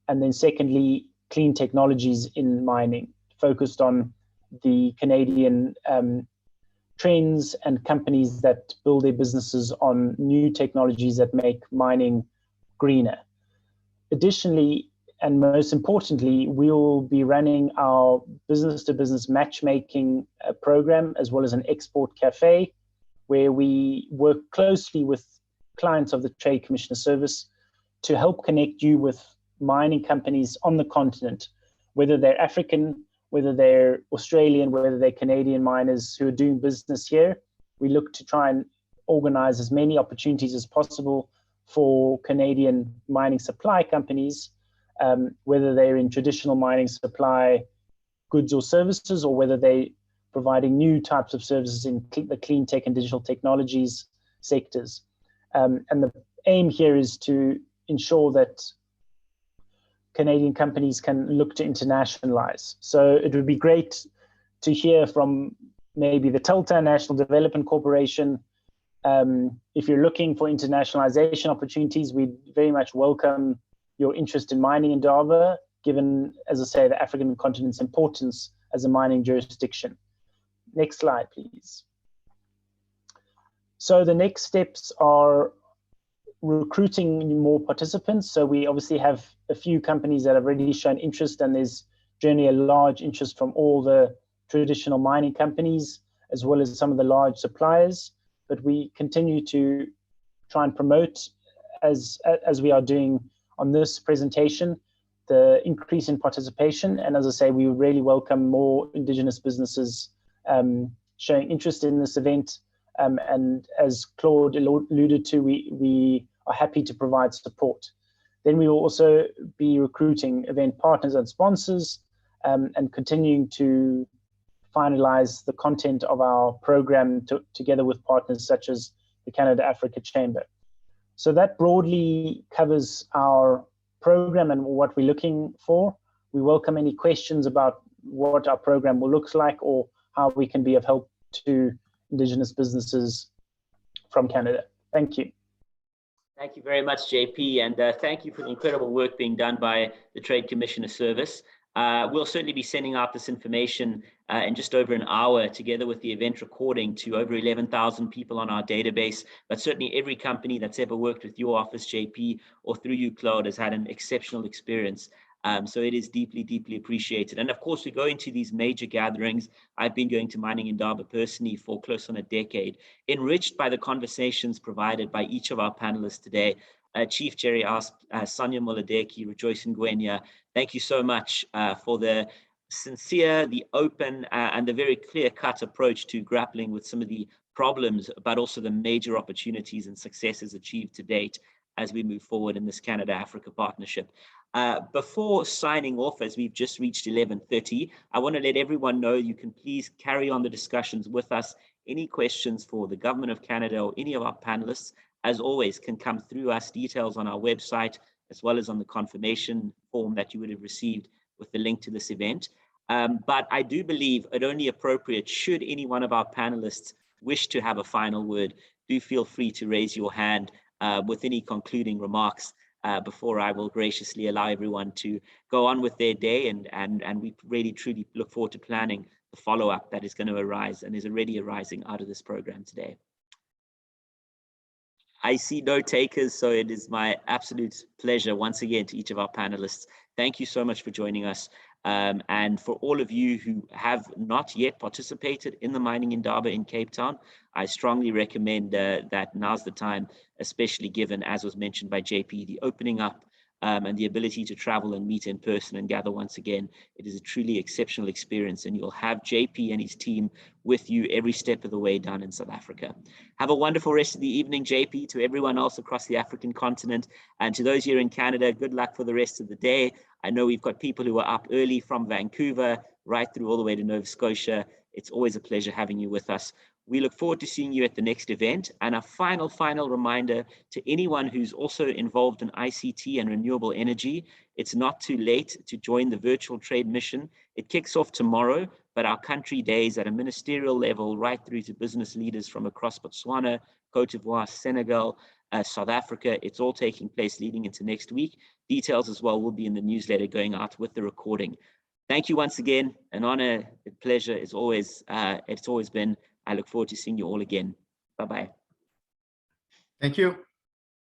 And then secondly, clean technologies in mining, focused on the Canadian trends and companies that build their businesses on new technologies that make mining greener. Additionally, and most importantly, we'll be running our business-to-business matchmaking program, as well as an export cafe, where we work closely with clients of the Trade Commissioner Service to help connect you with mining companies on the continent, whether they're African, whether they're Australian, whether they're Canadian miners who are doing business here. We look to try and organize as many opportunities as possible for Canadian mining supply companies, whether they're in traditional mining supply goods or services, or whether they're providing new types of services in the clean tech and digital technologies sectors. And the aim here is to ensure that Canadian companies can look to internationalize. So it would be great to hear from maybe the Telta National Development Corporation. If you're looking for internationalization opportunities, we'd very much welcome your interest in Mining Indaba, given, as I say, the African continent's importance as a mining jurisdiction. Next slide, please. So the next steps are recruiting more participants. So we obviously have a few companies that have already shown interest, and there's generally a large interest from all the traditional mining companies, as well as some of the large suppliers. But we continue to try and promote, as we are doing on this presentation, the increase in participation. And as I say, we would really welcome more Indigenous businesses showing interest in this event. And as Claude alluded to, we are happy to provide support. Then we will also be recruiting event partners and sponsors, and continuing to finalize the content of our program together with partners such as the Canada-Africa Chamber. So that broadly covers our program and what we're looking for. We welcome any questions about what our program will look like or how we can be of help to Indigenous businesses from Canada. Thank you. Thank you very much, JP, and thank you for the incredible work being done by the Trade Commissioner Service. We'll certainly be sending out this information in just over an hour, together with the event recording, to over 11,000 people on our database. But certainly every company that's ever worked with your office, JP, or through you, Claude, has had an exceptional experience. So it is deeply, deeply appreciated. And of course, we go into these major gatherings. I've been going to Mining Indaba personally for close on a decade, enriched by the conversations provided by each of our panelists today. Chief Jerry Asp, Sonia Moladeki, Rejoice Ngwenya, thank you so much for the sincere, the open, and the very clear-cut approach to grappling with some of the problems, but also the major opportunities and successes achieved to date as we move forward in this Canada-Africa partnership. Before signing off, as we've just reached 11:30, I want to let everyone know you can please carry on the discussions with us. Any questions for the Government of Canada or any of our panelists, as always, can come through us, details on our website, as well as on the confirmation form that you would have received with the link to this event. But I do believe it only appropriate, should any one of our panelists wish to have a final word, do feel free to raise your hand with any concluding remarks before I will graciously allow everyone to go on with their day, and we really truly look forward to planning the follow-up that is going to arise and is already arising out of this program today. I see no takers, so it is my absolute pleasure once again to each of our panelists. Thank you so much for joining us. And for all of you who have not yet participated in the Mining Indaba in Cape Town, I strongly recommend that now's the time, especially given, as was mentioned by JP, the opening up and the ability to travel and meet in person and gather once again. It is a truly exceptional experience, and you'll have JP and his team with you every step of the way down in South Africa. Have a wonderful rest of the evening, JP, to everyone else across the African continent, and to those here in Canada, good luck for the rest of the day. I know we've got people who are up early from Vancouver right through all the way to Nova Scotia. It's always a pleasure having you with us. We look forward to seeing you at the next event. And a final reminder to anyone who's also involved in ICT and renewable energy, it's not too late to join the virtual trade mission. It kicks off tomorrow, but our country days at a ministerial level, right through to business leaders from across Botswana, Cote d'Ivoire, Senegal, South Africa, it's all taking place leading into next week. Details as well will be in the newsletter going out with the recording. Thank you once again. An honor, a pleasure as always. It's always been. I look forward to seeing you all again. Bye-bye. Thank you.